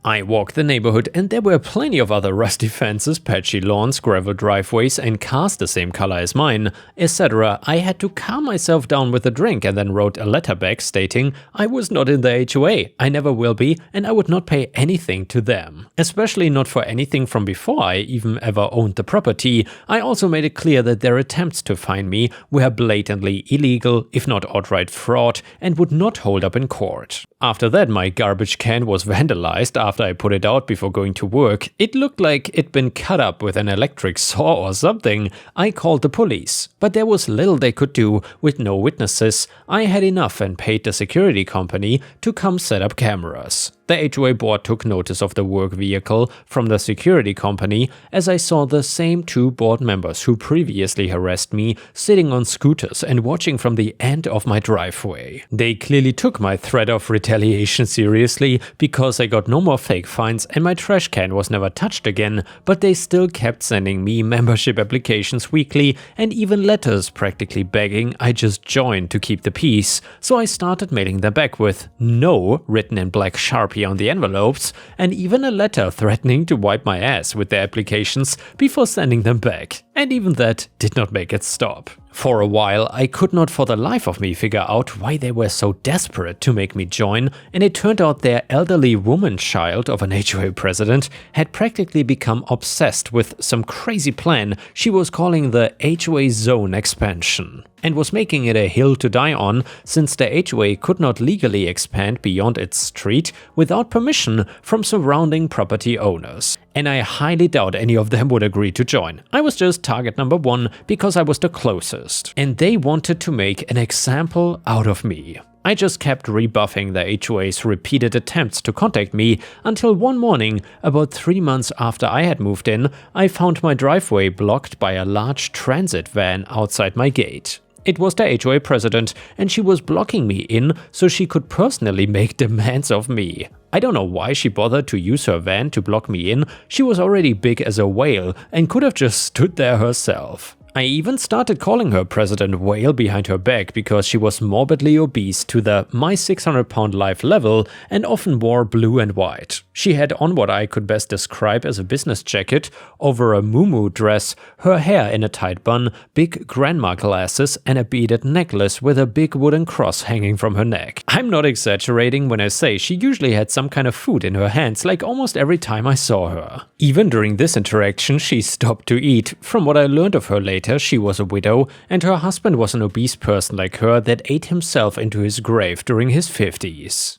I walked the neighborhood and there were plenty of other rusty fences, patchy lawns, gravel driveways and cars the same color as mine, etc. I had to calm myself down with a drink and then wrote a letter back stating I was not in the HOA, I never will be, and I would not pay anything to them. Especially not for anything from before I even ever owned the property. I also made it clear that their attempts to fine me were blatantly illegal, if not outright fraud, and would not hold up in court. After that, my garbage can was vandalized after I put it out before going to work. It looked like it'd been cut up with an electric saw or something. I called the police, but there was little they could do with no witnesses. I had enough and paid the security company to come set up cameras. The HOA board took notice of the work vehicle from the security company as I saw the same two board members who previously harassed me sitting on scooters and watching from the end of my driveway. They clearly took my threat of retaliation seriously because I got no more fake fines and my trash can was never touched again, but they still kept sending me membership applications weekly and even letters practically begging I just join to keep the peace. So I started mailing them back with "No" written in black Sharpie on the envelopes, and even a letter threatening to wipe my ass with their applications before sending them back. And even that did not make it stop. For a while, I could not for the life of me figure out why they were so desperate to make me join, and it turned out their elderly woman child of an HOA president had practically become obsessed with some crazy plan she was calling the HOA zone expansion, and was making it a hill to die on since the HOA could not legally expand beyond its street without permission from surrounding property owners. And I highly doubt any of them would agree to join. I was just target number one because I was the closest, and they wanted to make an example out of me. I just kept rebuffing the HOA's repeated attempts to contact me until one morning, about 3 months after I had moved in, I found my driveway blocked by a large transit van outside my gate. It was the HOA president, and she was blocking me in so she could personally make demands of me. I don't know why she bothered to use her van to block me in. She was already big as a whale and could have just stood there herself. I even started calling her President Whale behind her back because she was morbidly obese to the my 600-pound life level and often wore blue and white. She had on what I could best describe as a business jacket over a muumuu dress, her hair in a tight bun, big grandma glasses and a beaded necklace with a big wooden cross hanging from her neck. I'm not exaggerating when I say she usually had some kind of food in her hands like almost every time I saw her. Even during this interaction she stopped to eat. From what I learned of her later, she was a widow, and her husband was an obese person like her that ate himself into his grave during his 50s.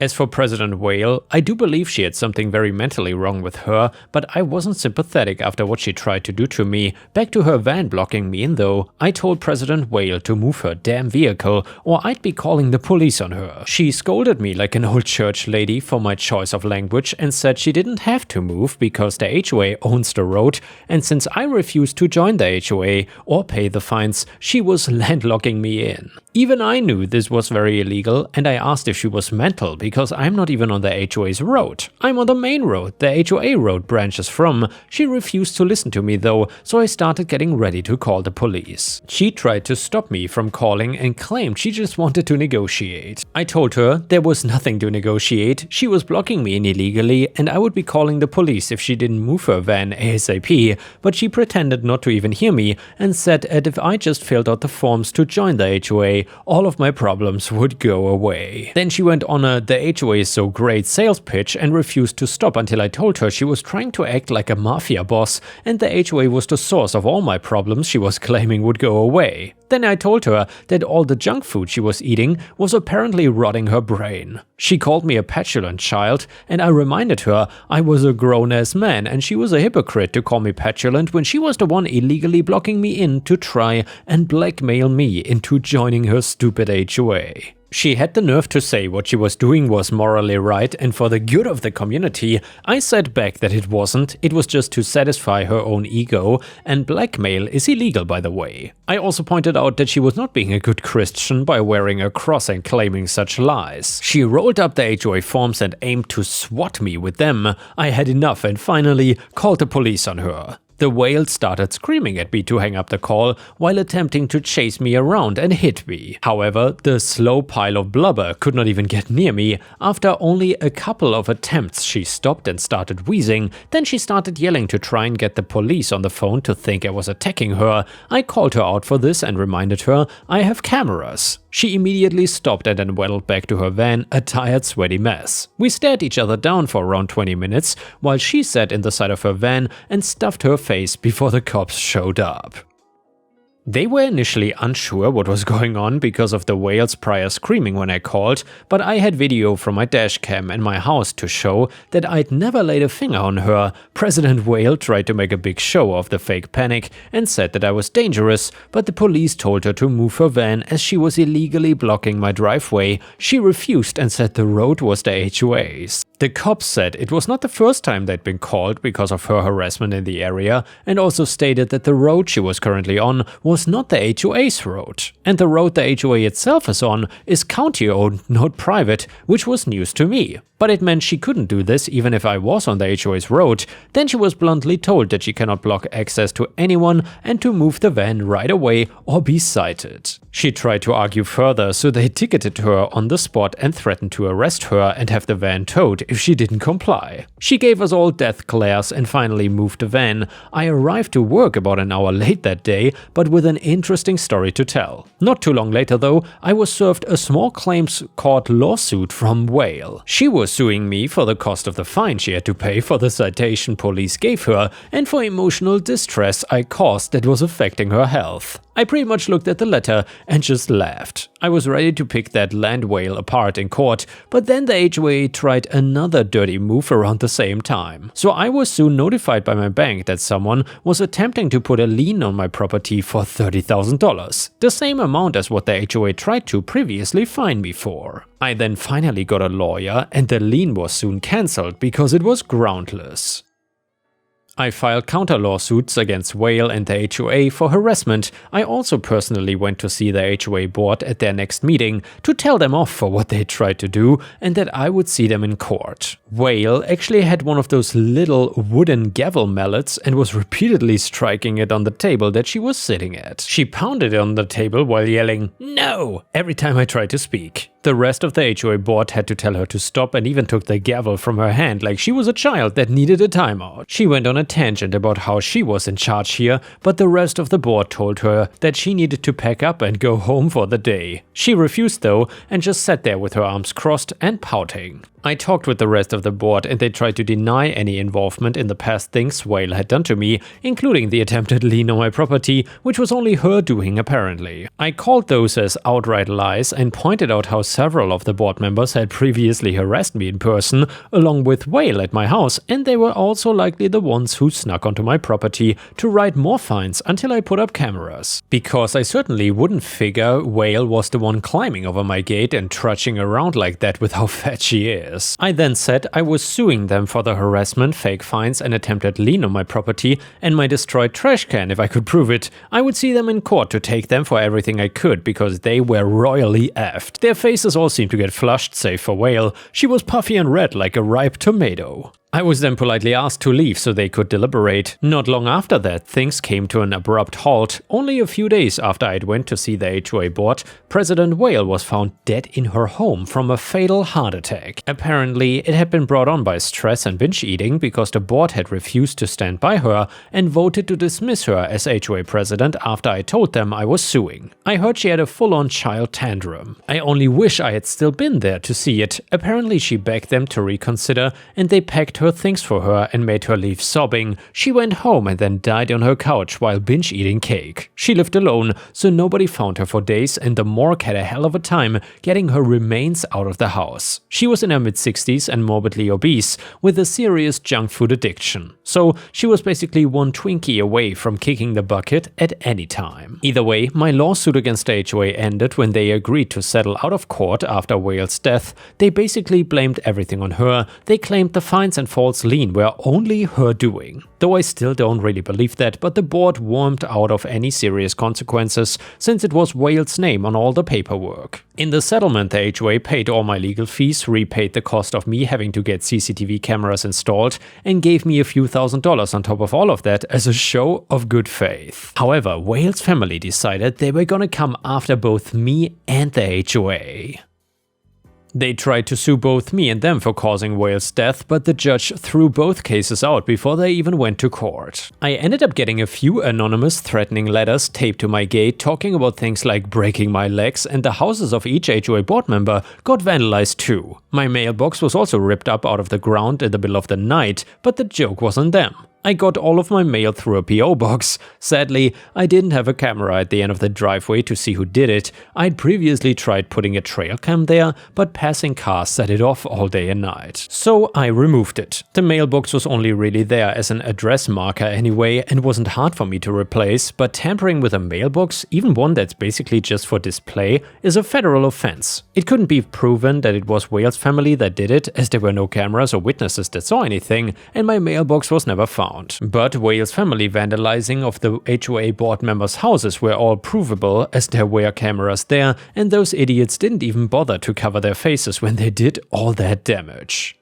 As for President Whale, I do believe she had something very mentally wrong with her, but I wasn't sympathetic after what she tried to do to me. Back to her van blocking me in though, I told President Whale to move her damn vehicle or I'd be calling the police on her. She scolded me like an old church lady for my choice of language and said she didn't have to move because the HOA owns the road, and since I refused to join the HOA or pay the fines, she was landlocking me in. Even I knew this was very illegal, and I asked if she was mental because I'm not even on the HOA's road. I'm on the main road the HOA road branches from. She refused to listen to me though, so I started getting ready to call the police. She tried to stop me from calling and claimed she just wanted to negotiate. I told her there was nothing to negotiate, she was blocking me in illegally and I would be calling the police if she didn't move her van ASAP, but she pretended not to even hear me and said that if I just filled out the forms to join the HOA, all of my problems would go away. Then she went on the HOA is so great sales pitch and refused to stop until I told her she was trying to act like a mafia boss and the HOA was the source of all my problems she was claiming would go away. Then I told her that all the junk food she was eating was apparently rotting her brain. She called me a petulant child, and I reminded her I was a grown-ass man and she was a hypocrite to call me petulant when she was the one illegally blocking me in to try and blackmail me into joining her stupid HOA. She had the nerve to say what she was doing was morally right and for the good of the community. I said back that it wasn't, it was just to satisfy her own ego, and blackmail is illegal by the way. I also pointed out that she was not being a good Christian by wearing a cross and claiming such lies. She rolled up the HOA forms and aimed to SWAT me with them. I had enough and finally called the police on her. The whale started screaming at me to hang up the call while attempting to chase me around and hit me. However, the slow pile of blubber could not even get near me. After only a couple of attempts, she stopped and started wheezing. Then she started yelling to try and get the police on the phone to think I was attacking her. I called her out for this and reminded her I have cameras. She immediately stopped and then waddled back to her van, a tired, sweaty mess. We stared each other down for around 20 minutes while she sat in the side of her van and stuffed her face before the cops showed up. They were initially unsure what was going on because of the whale's prior screaming when I called, but I had video from my dashcam in my house to show that I'd never laid a finger on her. President Whale tried to make a big show of the fake panic and said that I was dangerous, but the police told her to move her van as she was illegally blocking my driveway. She refused and said the road was the HOA's. The cops said it was not the first time they'd been called because of her harassment in the area, and also stated that the road she was currently on was not the HOA's road. And the road the HOA itself is on is county-owned, not private, which was news to me. But it meant she couldn't do this even if I was on the HOA's road. Then she was bluntly told that she cannot block access to anyone and to move the van right away or be cited. She tried to argue further, so they ticketed her on the spot and threatened to arrest her and have the van towed if she didn't comply. She gave us all death glares and finally moved the van. I arrived to work about an hour late that day, but with an interesting story to tell. Not too long later though, I was served a small claims court lawsuit from Whale. She was suing me for the cost of the fine she had to pay for the citation police gave her and for emotional distress I caused that was affecting her health. I pretty much looked at the letter and just laughed. I was ready to pick that land whale apart in court, but then the HOA tried another dirty move around the same time. So I was soon notified by my bank that someone was attempting to put a lien on my property for $30,000, the same amount as what the HOA tried to previously fine me for. I then finally got a lawyer and the lien was soon cancelled because it was groundless. I filed counter lawsuits against Whale and the HOA for harassment. I also personally went to see the HOA board at their next meeting to tell them off for what they tried to do and that I would see them in court. Whale actually had one of those little wooden gavel mallets and was repeatedly striking it on the table that she was sitting at. She pounded it on the table while yelling, "No!" every time I tried to speak. The rest of the HOA board had to tell her to stop and even took the gavel from her hand like she was a child that needed a timeout. She went on a tangent about how she was in charge here, but the rest of the board told her that she needed to pack up and go home for the day. She refused though and just sat there with her arms crossed and pouting. I talked with the rest of the board and they tried to deny any involvement in the past things Whale had done to me, including the attempted lien on my property, which was only her doing apparently. I called those as outright lies and pointed out how several of the board members had previously harassed me in person, along with Whale at my house, and they were also likely the ones who snuck onto my property to write more fines until I put up cameras. Because I certainly wouldn't figure Whale was the one climbing over my gate and trudging around like that with how fat she is. I then said I was suing them for the harassment, fake fines and attempted lien on my property and my destroyed trash can if I could prove it. I would see them in court to take them for everything I could because they were royally effed. Their faces all seemed to get flushed, save for Whale. She was puffy and red like a ripe tomato. I was then politely asked to leave so they could deliberate. Not long after that, things came to an abrupt halt. Only a few days after I'd went to see the HOA board, President Whale was found dead in her home from a fatal heart attack. Apparently, it had been brought on by stress and binge eating because the board had refused to stand by her and voted to dismiss her as HOA president after I told them I was suing. I heard she had a full-on child tantrum. I only wish I had still been there to see it. Apparently, she begged them to reconsider and they packed her things for her and made her leave sobbing. She went home and then died on her couch while binge eating cake. She lived alone, so nobody found her for days and the morgue had a hell of a time getting her remains out of the house. She was in her mid-60s and morbidly obese with a serious junk food addiction. So she was basically one Twinkie away from kicking the bucket at any time. Either way, my lawsuit against the HOA ended when they agreed to settle out of court after Whale's death. They basically blamed everything on her. They claimed the fines and and false lien were only her doing. Though I still don't really believe that, but the board wormed out of any serious consequences since it was Wales' name on all the paperwork. In the settlement, the HOA paid all my legal fees, repaid the cost of me having to get CCTV cameras installed, and gave me a few $1,000s on top of all of that as a show of good faith. However, Wales' family decided they were gonna come after both me and the HOA. They tried to sue both me and them for causing Wales' death, but the judge threw both cases out before they even went to court. I ended up getting a few anonymous threatening letters taped to my gate talking about things like breaking my legs, and the houses of each HOA board member got vandalized too. My mailbox was also ripped up out of the ground in the middle of the night, but the joke was on them. I got all of my mail through a PO box. Sadly, I didn't have a camera at the end of the driveway to see who did it. I'd previously tried putting a trail cam there, but passing cars set it off all day and night. So I removed it. The mailbox was only really there as an address marker anyway and wasn't hard for me to replace, but tampering with a mailbox, even one that's basically just for display, is a federal offense. It couldn't be proven that it was Wales' family that did it, as there were no cameras or witnesses that saw anything, and my mailbox was never found. But Wales' family vandalizing of the HOA board members' houses were all provable, as there were cameras there, and those idiots didn't even bother to cover their faces when they did all that damage.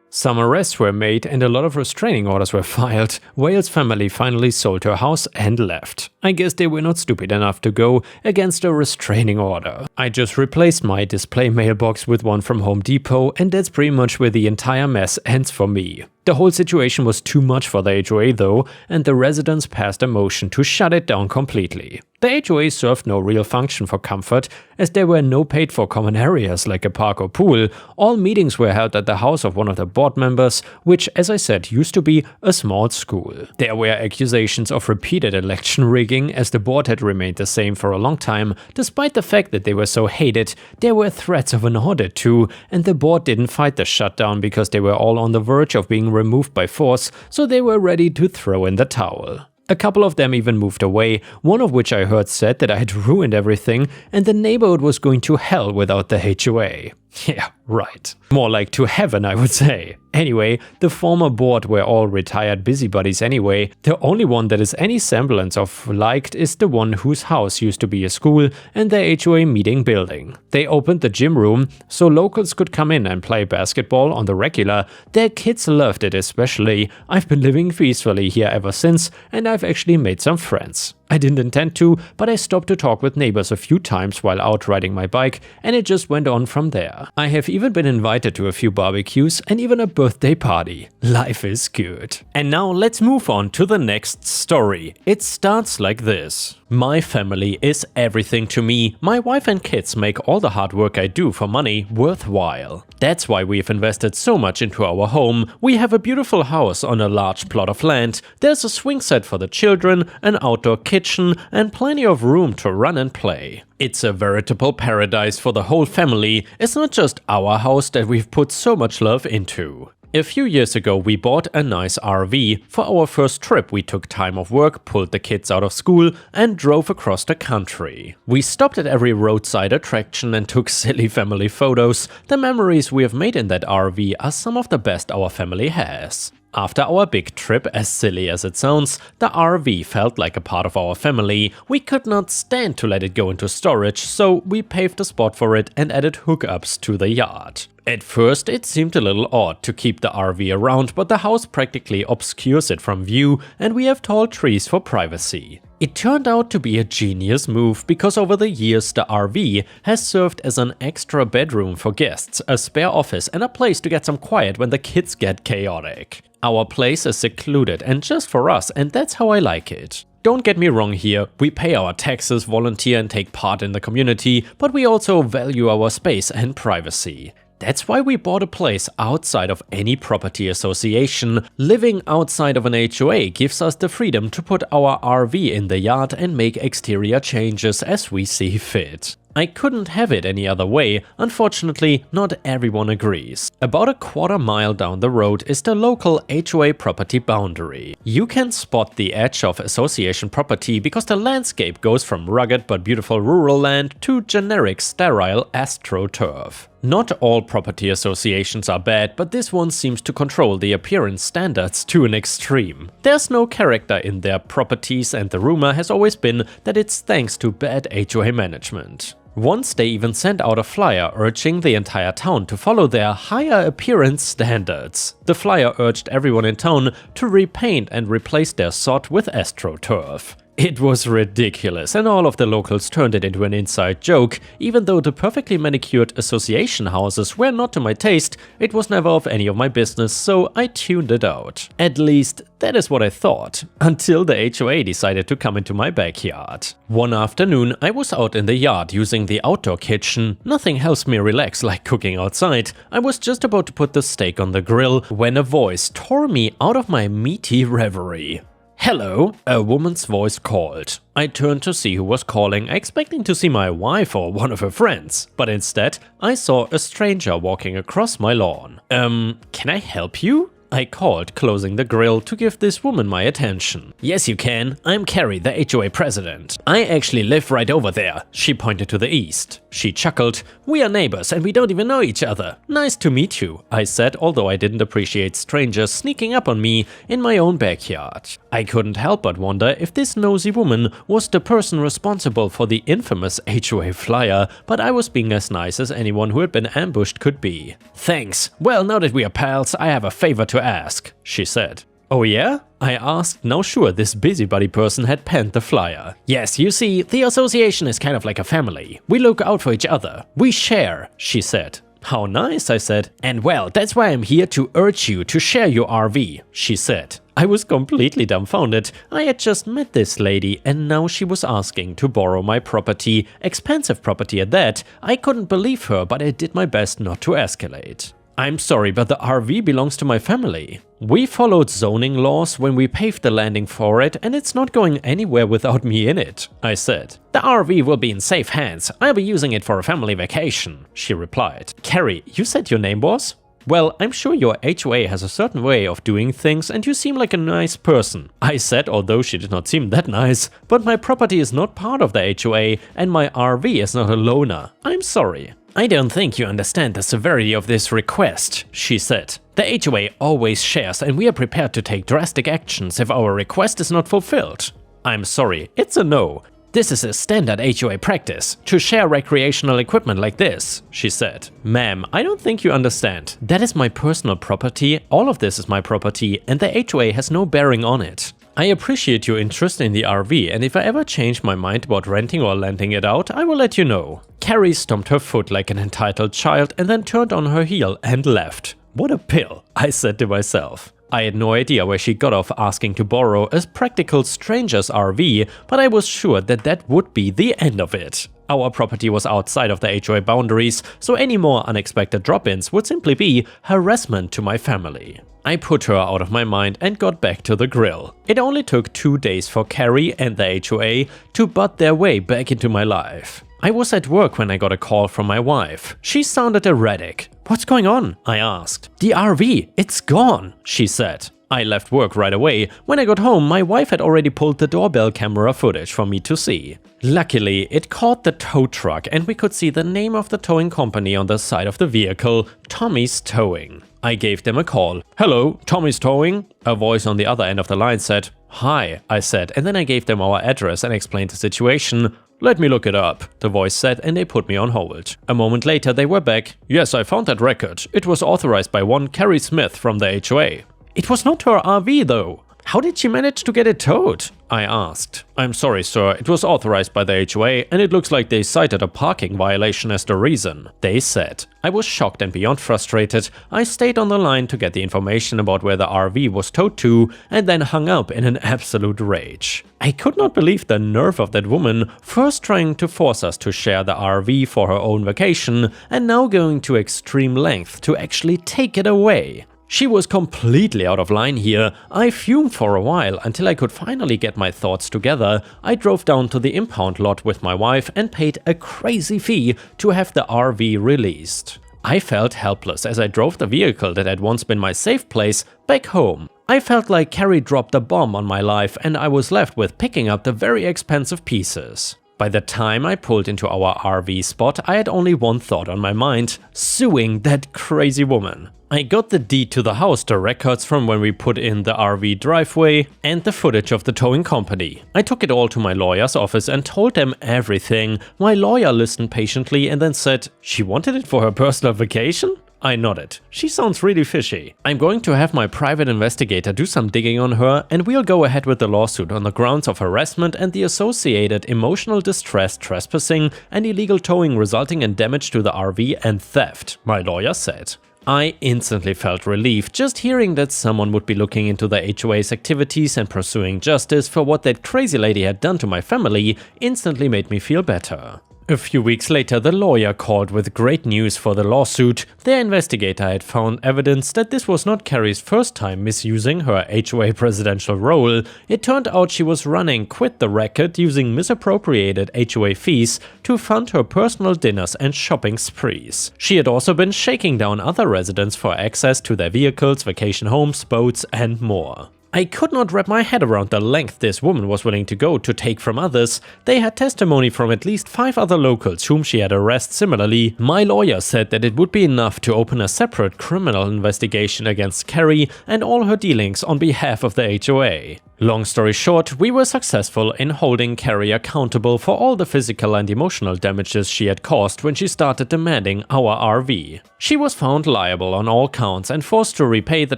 Some arrests were made and a lot of restraining orders were filed. Wales' family finally sold her house and left. I guess they were not stupid enough to go against a restraining order. I just replaced my display mailbox with one from Home Depot, and that's pretty much where the entire mess ends for me. The whole situation was too much for the HOA though, and the residents passed a motion to shut it down completely. The HOA served no real function for comfort, as there were no paid-for common areas like a park or pool. All meetings were held at the house of one of the board members, which, as I said, used to be a small school. There were accusations of repeated election rigging, as the board had remained the same for a long time. Despite the fact that they were so hated, there were threats of an audit too, and the board didn't fight the shutdown because they were all on the verge of being removed by force, so they were ready to throw in the towel. A couple of them even moved away, one of which I heard said that I had ruined everything and the neighborhood was going to hell without the HOA. Yeah, right. More like to heaven, I would say. Anyway, the former board were all retired busybodies anyway. The only one that is any semblance of liked is the one whose house used to be a school and the HOA meeting building. They opened the gym room so locals could come in and play basketball on the regular. Their kids loved it especially. I've been living peacefully here ever since, and I've actually made some friends. I didn't intend to, but I stopped to talk with neighbors a few times while out riding my bike, and it just went on from there. I have even been invited to a few barbecues and even a birthday party. Life is good. And now let's move on to the next story. It starts like this. My family is everything to me. My wife and kids make all the hard work I do for money worthwhile. That's why we've invested so much into our home. We have a beautiful house on a large plot of land. There's a swing set for the children, an outdoor kitchen, and plenty of room to run and play. It's a veritable paradise for the whole family. It's not just our house that we've put so much love into. A few years ago we bought a nice RV. For our first trip we took time off work, pulled the kids out of school and drove across the country. We stopped at every roadside attraction and took silly family photos. The memories we have made in that RV are some of the best our family has. After our big trip, as silly as it sounds, the RV felt like a part of our family. We could not stand to let it go into storage, so we paved a spot for it and added hookups to the yard. At first it seemed a little odd to keep the RV around, but the house practically obscures it from view and we have tall trees for privacy. It turned out to be a genius move because over the years the RV has served as an extra bedroom for guests, a spare office and a place to get some quiet when the kids get chaotic. Our place is secluded and just for us, and that's how I like it. Don't get me wrong here, we pay our taxes, volunteer and take part in the community, but we also value our space and privacy. That's why we bought a place outside of any property association. Living outside of an HOA gives us the freedom to put our RV in the yard and make exterior changes as we see fit. I couldn't have it any other way. Unfortunately, not everyone agrees. About a quarter mile down the road is the local HOA property boundary. You can spot the edge of association property because the landscape goes from rugged but beautiful rural land to generic sterile astroturf. Not all property associations are bad, but this one seems to control the appearance standards to an extreme. There's no character in their properties, and the rumor has always been that it's thanks to bad HOA management. Once they even sent out a flyer urging the entire town to follow their higher appearance standards. The flyer urged everyone in town to repaint and replace their sod with AstroTurf. It was ridiculous, and all of the locals turned it into an inside joke. Even though the perfectly manicured association houses were not to my taste, it was never of any of my business, so I tuned it out. At least, that is what I thought, until the HOA decided to come into my backyard. One afternoon, I was out in the yard using the outdoor kitchen. Nothing helps me relax like cooking outside. I was just about to put the steak on the grill when a voice tore me out of my meaty reverie. "Hello," a woman's voice called. I turned to see who was calling, expecting to see my wife or one of her friends, but instead I saw a stranger walking across my lawn. Can I help you?" I called, closing the grill to give this woman my attention. "Yes, you can. I'm Carrie, the HOA president. I actually live right over there." She pointed to the east. She chuckled. "We are neighbors and we don't even know each other. Nice to meet you," I said, although I didn't appreciate strangers sneaking up on me in my own backyard. I couldn't help but wonder if this nosy woman was the person responsible for the infamous HOA flyer, but I was being as nice as anyone who had been ambushed could be. "Thanks. Well, now that we are pals, I have a favor to ask," she said. "Oh yeah?" I asked, now sure this busybody person had penned the flyer. "Yes, you see, the association is kind of like a family. We look out for each other. We share," she said. "How nice," I said. "And well, that's why I'm here to urge you to share your RV," she said. I was completely dumbfounded. I had just met this lady and now she was asking to borrow my property, expensive property at that. I couldn't believe her, but I did my best not to escalate. "I'm sorry, but the RV belongs to my family. We followed zoning laws when we paved the landing for it, and it's not going anywhere without me in it," I said. "The RV will be in safe hands. I'll be using it for a family vacation," she replied. "Carrie, you said your name was?" "Well, I'm sure your HOA has a certain way of doing things and you seem like a nice person," I said, although she did not seem that nice. "But my property is not part of the HOA and my RV is not a loaner. I'm sorry." "I don't think you understand the severity of this request," she said. "The HOA always shares and we are prepared to take drastic actions if our request is not fulfilled." "I'm sorry, it's a no. This is a standard HOA practice, to share recreational equipment like this," she said. "Ma'am, I don't think you understand. That is my personal property, all of this is my property, and the HOA has no bearing on it. I appreciate your interest in the RV, and if I ever change my mind about renting or lending it out, I will let you know." Carrie stomped her foot like an entitled child and then turned on her heel and left. "What a pill," I said to myself. I had no idea where she got off asking to borrow a practical stranger's RV, but I was sure that that would be the end of it. Our property was outside of the HOA boundaries, so any more unexpected drop-ins would simply be harassment to my family. I put her out of my mind and got back to the grill. It only took 2 days for Carrie and the HOA to butt their way back into my life. I was at work when I got a call from my wife. She sounded erratic. "What's going on?" I asked. "The RV, it's gone," she said. I left work right away. When I got home, my wife had already pulled the doorbell camera footage for me to see. Luckily, it caught the tow truck and we could see the name of the towing company on the side of the vehicle, Tommy's Towing. I gave them a call. "Hello, Tommy's Towing?" A voice on the other end of the line said. "Hi," I said, and then I gave them our address and explained the situation. "Let me look it up," the voice said, and they put me on hold. A moment later they were back. "Yes, I found that record. It was authorized by one Carrie Smith from the HOA." "It was not her RV though. How did she manage to get it towed?" I asked. "I'm sorry, sir, it was authorized by the HOA and it looks like they cited a parking violation as the reason," they said. I was shocked and beyond frustrated. I stayed on the line to get the information about where the RV was towed to and then hung up in an absolute rage. I could not believe the nerve of that woman, first trying to force us to share the RV for her own vacation and now going to extreme length to actually take it away. She was completely out of line here. I fumed for a while until I could finally get my thoughts together. I drove down to the impound lot with my wife and paid a crazy fee to have the RV released. I felt helpless as I drove the vehicle that had once been my safe place back home. I felt like Carrie dropped a bomb on my life and I was left with picking up the very expensive pieces. By the time I pulled into our RV spot, I had only one thought on my mind: suing that crazy woman. I got the deed to the house, the records from when we put in the RV driveway, and the footage of the towing company. I took it all to my lawyer's office and told them everything. My lawyer listened patiently and then said she wanted it for her personal vacation? I nodded. She sounds really fishy. I'm going to have my private investigator do some digging on her, and we'll go ahead with the lawsuit on the grounds of harassment and the associated emotional distress, trespassing, and illegal towing resulting in damage to the RV and theft, my lawyer said. I instantly felt relief. Just hearing that someone would be looking into the HOA's activities and pursuing justice for what that crazy lady had done to my family instantly made me feel better. A few weeks later, the lawyer called with great news for the lawsuit. Their investigator had found evidence that this was not Carrie's first time misusing her HOA presidential role. It turned out she was running Quit the Racket using misappropriated HOA fees to fund her personal dinners and shopping sprees. She had also been shaking down other residents for access to their vehicles, vacation homes, boats, and more. I could not wrap my head around the length this woman was willing to go to take from others. They had testimony from at least 5 other locals whom she had arrested similarly. My lawyer said that it would be enough to open a separate criminal investigation against Carrie and all her dealings on behalf of the HOA. Long story short, we were successful in holding Carrie accountable for all the physical and emotional damages she had caused when she started demanding our RV. She was found liable on all counts and forced to repay the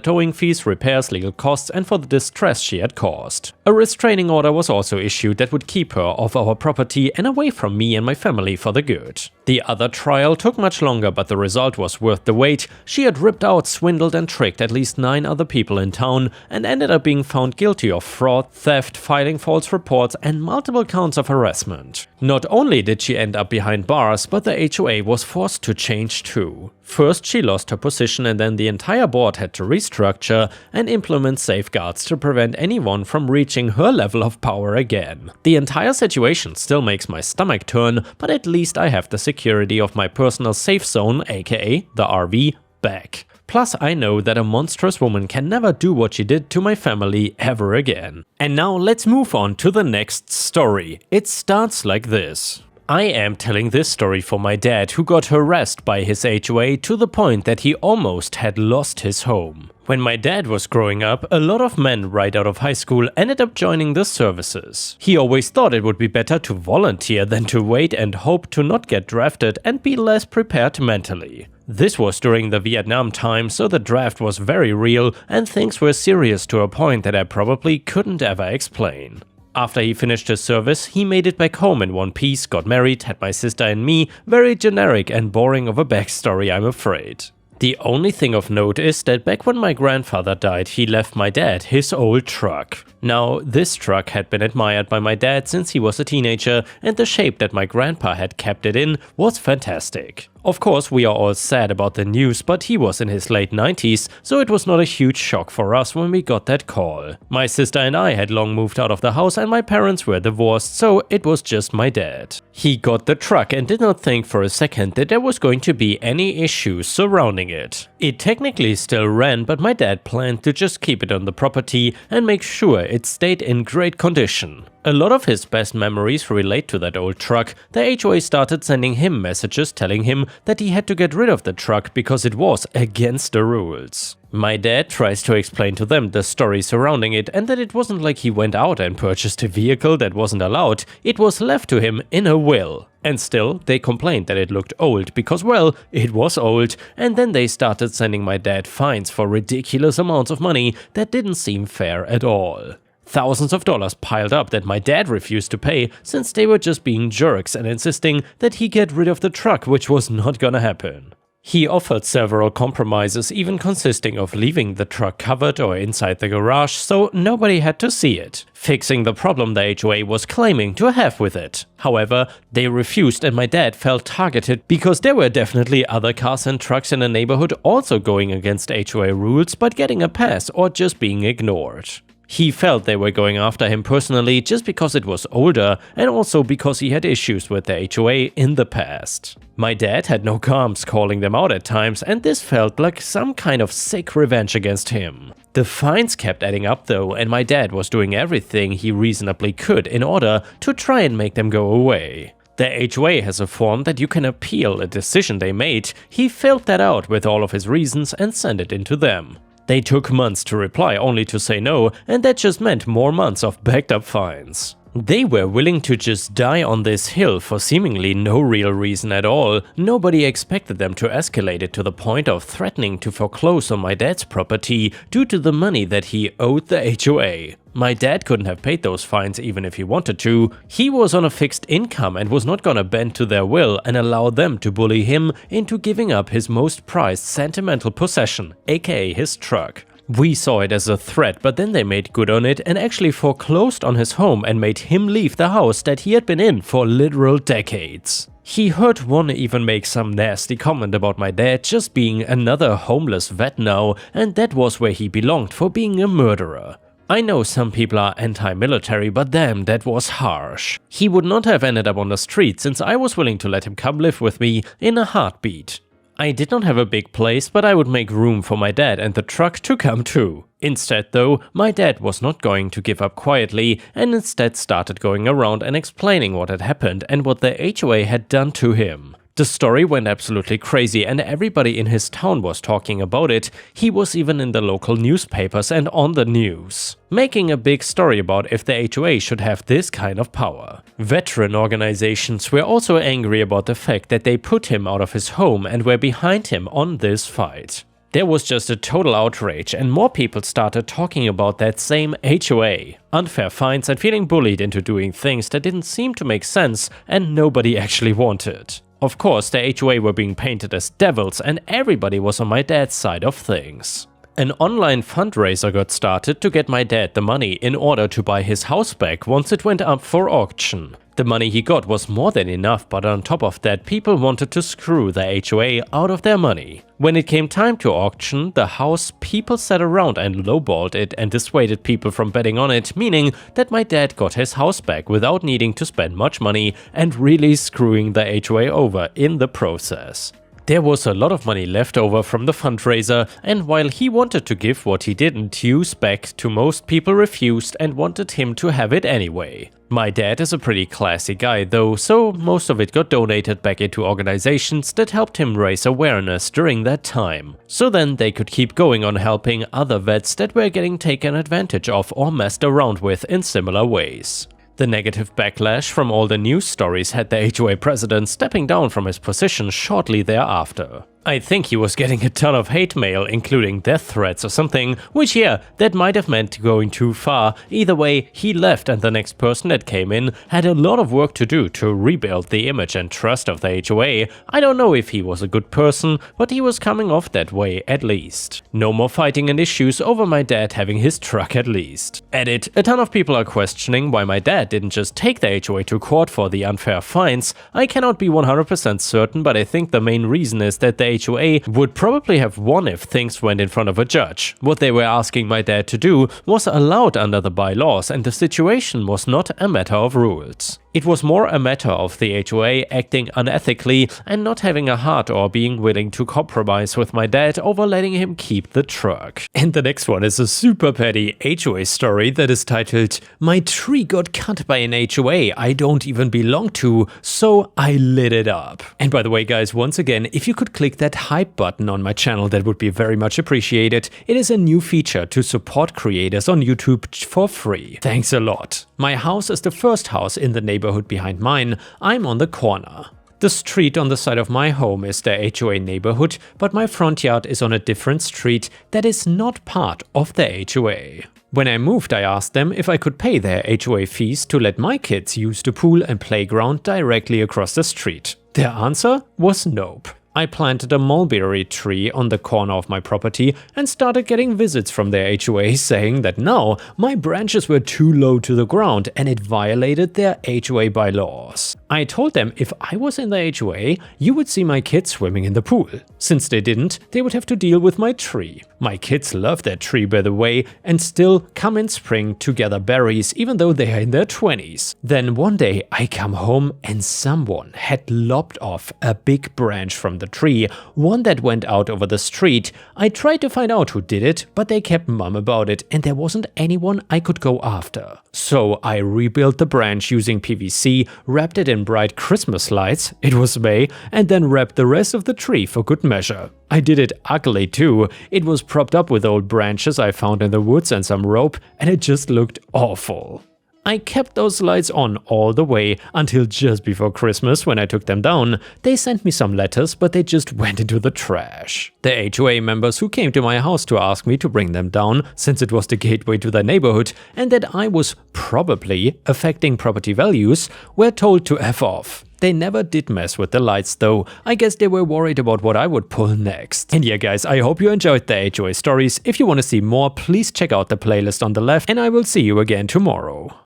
towing fees, repairs, legal costs, and for the distress she had caused. A restraining order was also issued that would keep her off our property and away from me and my family for the good. The other trial took much longer, but the result was worth the wait. She had ripped out, swindled, and tricked at least 9 other people in town and ended up being found guilty of fraud, theft, filing false reports, and multiple counts of harassment. Not only did she end up behind bars, but the HOA was forced to change too. First, she lost her position, and then the entire board had to restructure and implement safeguards to prevent anyone from reaching her level of power again. The entire situation still makes my stomach turn, but at least I have the security of my personal safe zone, aka the RV, back. Plus, I know that a monstrous woman can never do what she did to my family ever again. And now let's move on to the next story. It starts like this. I am telling this story for my dad, who got harassed by his HOA to the point that he almost had lost his home. When my dad was growing up, a lot of men right out of high school ended up joining the services. He always thought it would be better to volunteer than to wait and hope to not get drafted and be less prepared mentally. This was during the Vietnam time, so the draft was very real and things were serious to a point that I probably couldn't ever explain. After he finished his service, he made it back home in one piece, got married, had my sister and me. Very generic and boring of a backstory, I'm afraid. The only thing of note is that back when my grandfather died, he left my dad his old truck. Now, this truck had been admired by my dad since he was a teenager, and the shape that my grandpa had kept it in was fantastic. Of course, we are all sad about the news, but he was in his late 90s, so it was not a huge shock for us when we got that call. My sister and I had long moved out of the house and my parents were divorced, so it was just my dad. He got the truck and did not think for a second that there was going to be any issues surrounding it. It technically still ran, but my dad planned to just keep it on the property and make sure it stayed in great condition. A lot of his best memories relate to that old truck. The HOA started sending him messages telling him that he had to get rid of the truck because it was against the rules. My dad tries to explain to them the story surrounding it and that it wasn't like he went out and purchased a vehicle that wasn't allowed, it was left to him in a will. And still, they complained that it looked old because, well, it was old, and then they started sending my dad fines for ridiculous amounts of money that didn't seem fair at all. Thousands of dollars piled up that my dad refused to pay since they were just being jerks and insisting that he get rid of the truck, which was not gonna happen. He offered several compromises, even consisting of leaving the truck covered or inside the garage so nobody had to see it, fixing the problem the HOA was claiming to have with it. However, they refused and my dad felt targeted because there were definitely other cars and trucks in the neighborhood also going against HOA rules but getting a pass or just being ignored. He felt they were going after him personally just because it was older and also because he had issues with the HOA in the past. My dad had no qualms calling them out at times, and this felt like some kind of sick revenge against him. The fines kept adding up though, and my dad was doing everything he reasonably could in order to try and make them go away. The HOA has a form that you can appeal a decision they made. He filled that out with all of his reasons and sent it in to them. They took months to reply only to say no, and that just meant more months of backed up fines. They were willing to just die on this hill for seemingly no real reason at all. Nobody expected them to escalate it to the point of threatening to foreclose on my dad's property due to the money that he owed the HOA. My dad couldn't have paid those fines even if he wanted to. He was on a fixed income and was not gonna bend to their will and allow them to bully him into giving up his most prized sentimental possession, aka his truck. We saw it as a threat, but then they made good on it and actually foreclosed on his home and made him leave the house that he had been in for literal decades. He heard one even make some nasty comment about my dad just being another homeless vet now, and that was where he belonged for being a murderer. I know some people are anti-military, but damn, that was harsh. He would not have ended up on the street since I was willing to let him come live with me in a heartbeat. I did not have a big place, but I would make room for my dad and the truck to come too. Instead though, my dad was not going to give up quietly and instead started going around and explaining what had happened and what the HOA had done to him. The story went absolutely crazy and everybody in his town was talking about it. He was even in the local newspapers and on the news, making a big story about if the HOA should have this kind of power. Veteran organizations were also angry about the fact that they put him out of his home and were behind him on this fight. There was just a total outrage and more people started talking about that same HOA, unfair fines and feeling bullied into doing things that didn't seem to make sense and nobody actually wanted. Of course, the HOA were being painted as devils and everybody was on my dad's side of things. An online fundraiser got started to get my dad the money in order to buy his house back once it went up for auction. The money he got was more than enough, but on top of that, people wanted to screw the HOA out of their money. When it came time to auction the house, people sat around and lowballed it and dissuaded people from betting on it, meaning that my dad got his house back without needing to spend much money and really screwing the HOA over in the process. There was a lot of money left over from the fundraiser, and while he wanted to give what he didn't use back to, most people refused and wanted him to have it anyway. My dad is a pretty classy guy though, so most of it got donated back into organizations that helped him raise awareness during that time. So then they could keep going on helping other vets that were getting taken advantage of or messed around with in similar ways. The negative backlash from all the news stories had the HOA president stepping down from his position shortly thereafter. I think he was getting a ton of hate mail, including death threats or something, which yeah, that might have meant going too far. Either way, he left and the next person that came in had a lot of work to do to rebuild the image and trust of the HOA. I don't know if he was a good person, but he was coming off that way at least. No more fighting and issues over my dad having his truck at least. Edit: a ton of people are questioning why my dad didn't just take the HOA to court for the unfair fines. I cannot be 100% certain, but I think the main reason is that the HOA would probably have won if things went in front of a judge. What they were asking my dad to do was allowed under the bylaws, and the situation was not a matter of rules. It was more a matter of the HOA acting unethically and not having a heart or being willing to compromise with my dad over letting him keep the truck. And the next one is a super petty HOA story that is titled, "My tree got cut by an HOA I don't even belong to, so I lit it up." And by the way guys, once again, if you could click that hype button on my channel, that would be very much appreciated. It is a new feature to support creators on YouTube for free. Thanks a lot. My house is the first house in the neighborhood behind mine. I'm on the corner. The street on the side of my home is the HOA neighborhood, but my front yard is on a different street that is not part of the HOA. When I moved, I asked them if I could pay their HOA fees to let my kids use the pool and playground directly across the street. Their answer was nope. I planted a mulberry tree on the corner of my property and started getting visits from their HOA saying that now my branches were too low to the ground and it violated their HOA bylaws. I told them if I was in the HOA, you would see my kids swimming in the pool. Since they didn't, they would have to deal with my tree. My kids love their tree, by the way, and still come in spring to gather berries even though they are in their 20s. Then one day I come home and someone had lopped off a big branch from the tree, one that went out over the street. I tried to find out who did it, but they kept mum about it and there wasn't anyone I could go after. So I rebuilt the branch using PVC, wrapped it in bright Christmas lights, it was May, and then wrapped the rest of the tree for good measure. I did it ugly too. It was propped up with old branches I found in the woods and some rope, and it just looked awful. I kept those lights on all the way until just before Christmas when I took them down. They sent me some letters, but they just went into the trash. The HOA members who came to my house to ask me to bring them down, since it was the gateway to their neighborhood and that I was probably affecting property values, were told to F off. They never did mess with the lights though. I guess they were worried about what I would pull next. And yeah guys, I hope you enjoyed the HOA stories. If you want to see more, please check out the playlist on the left and I will see you again tomorrow.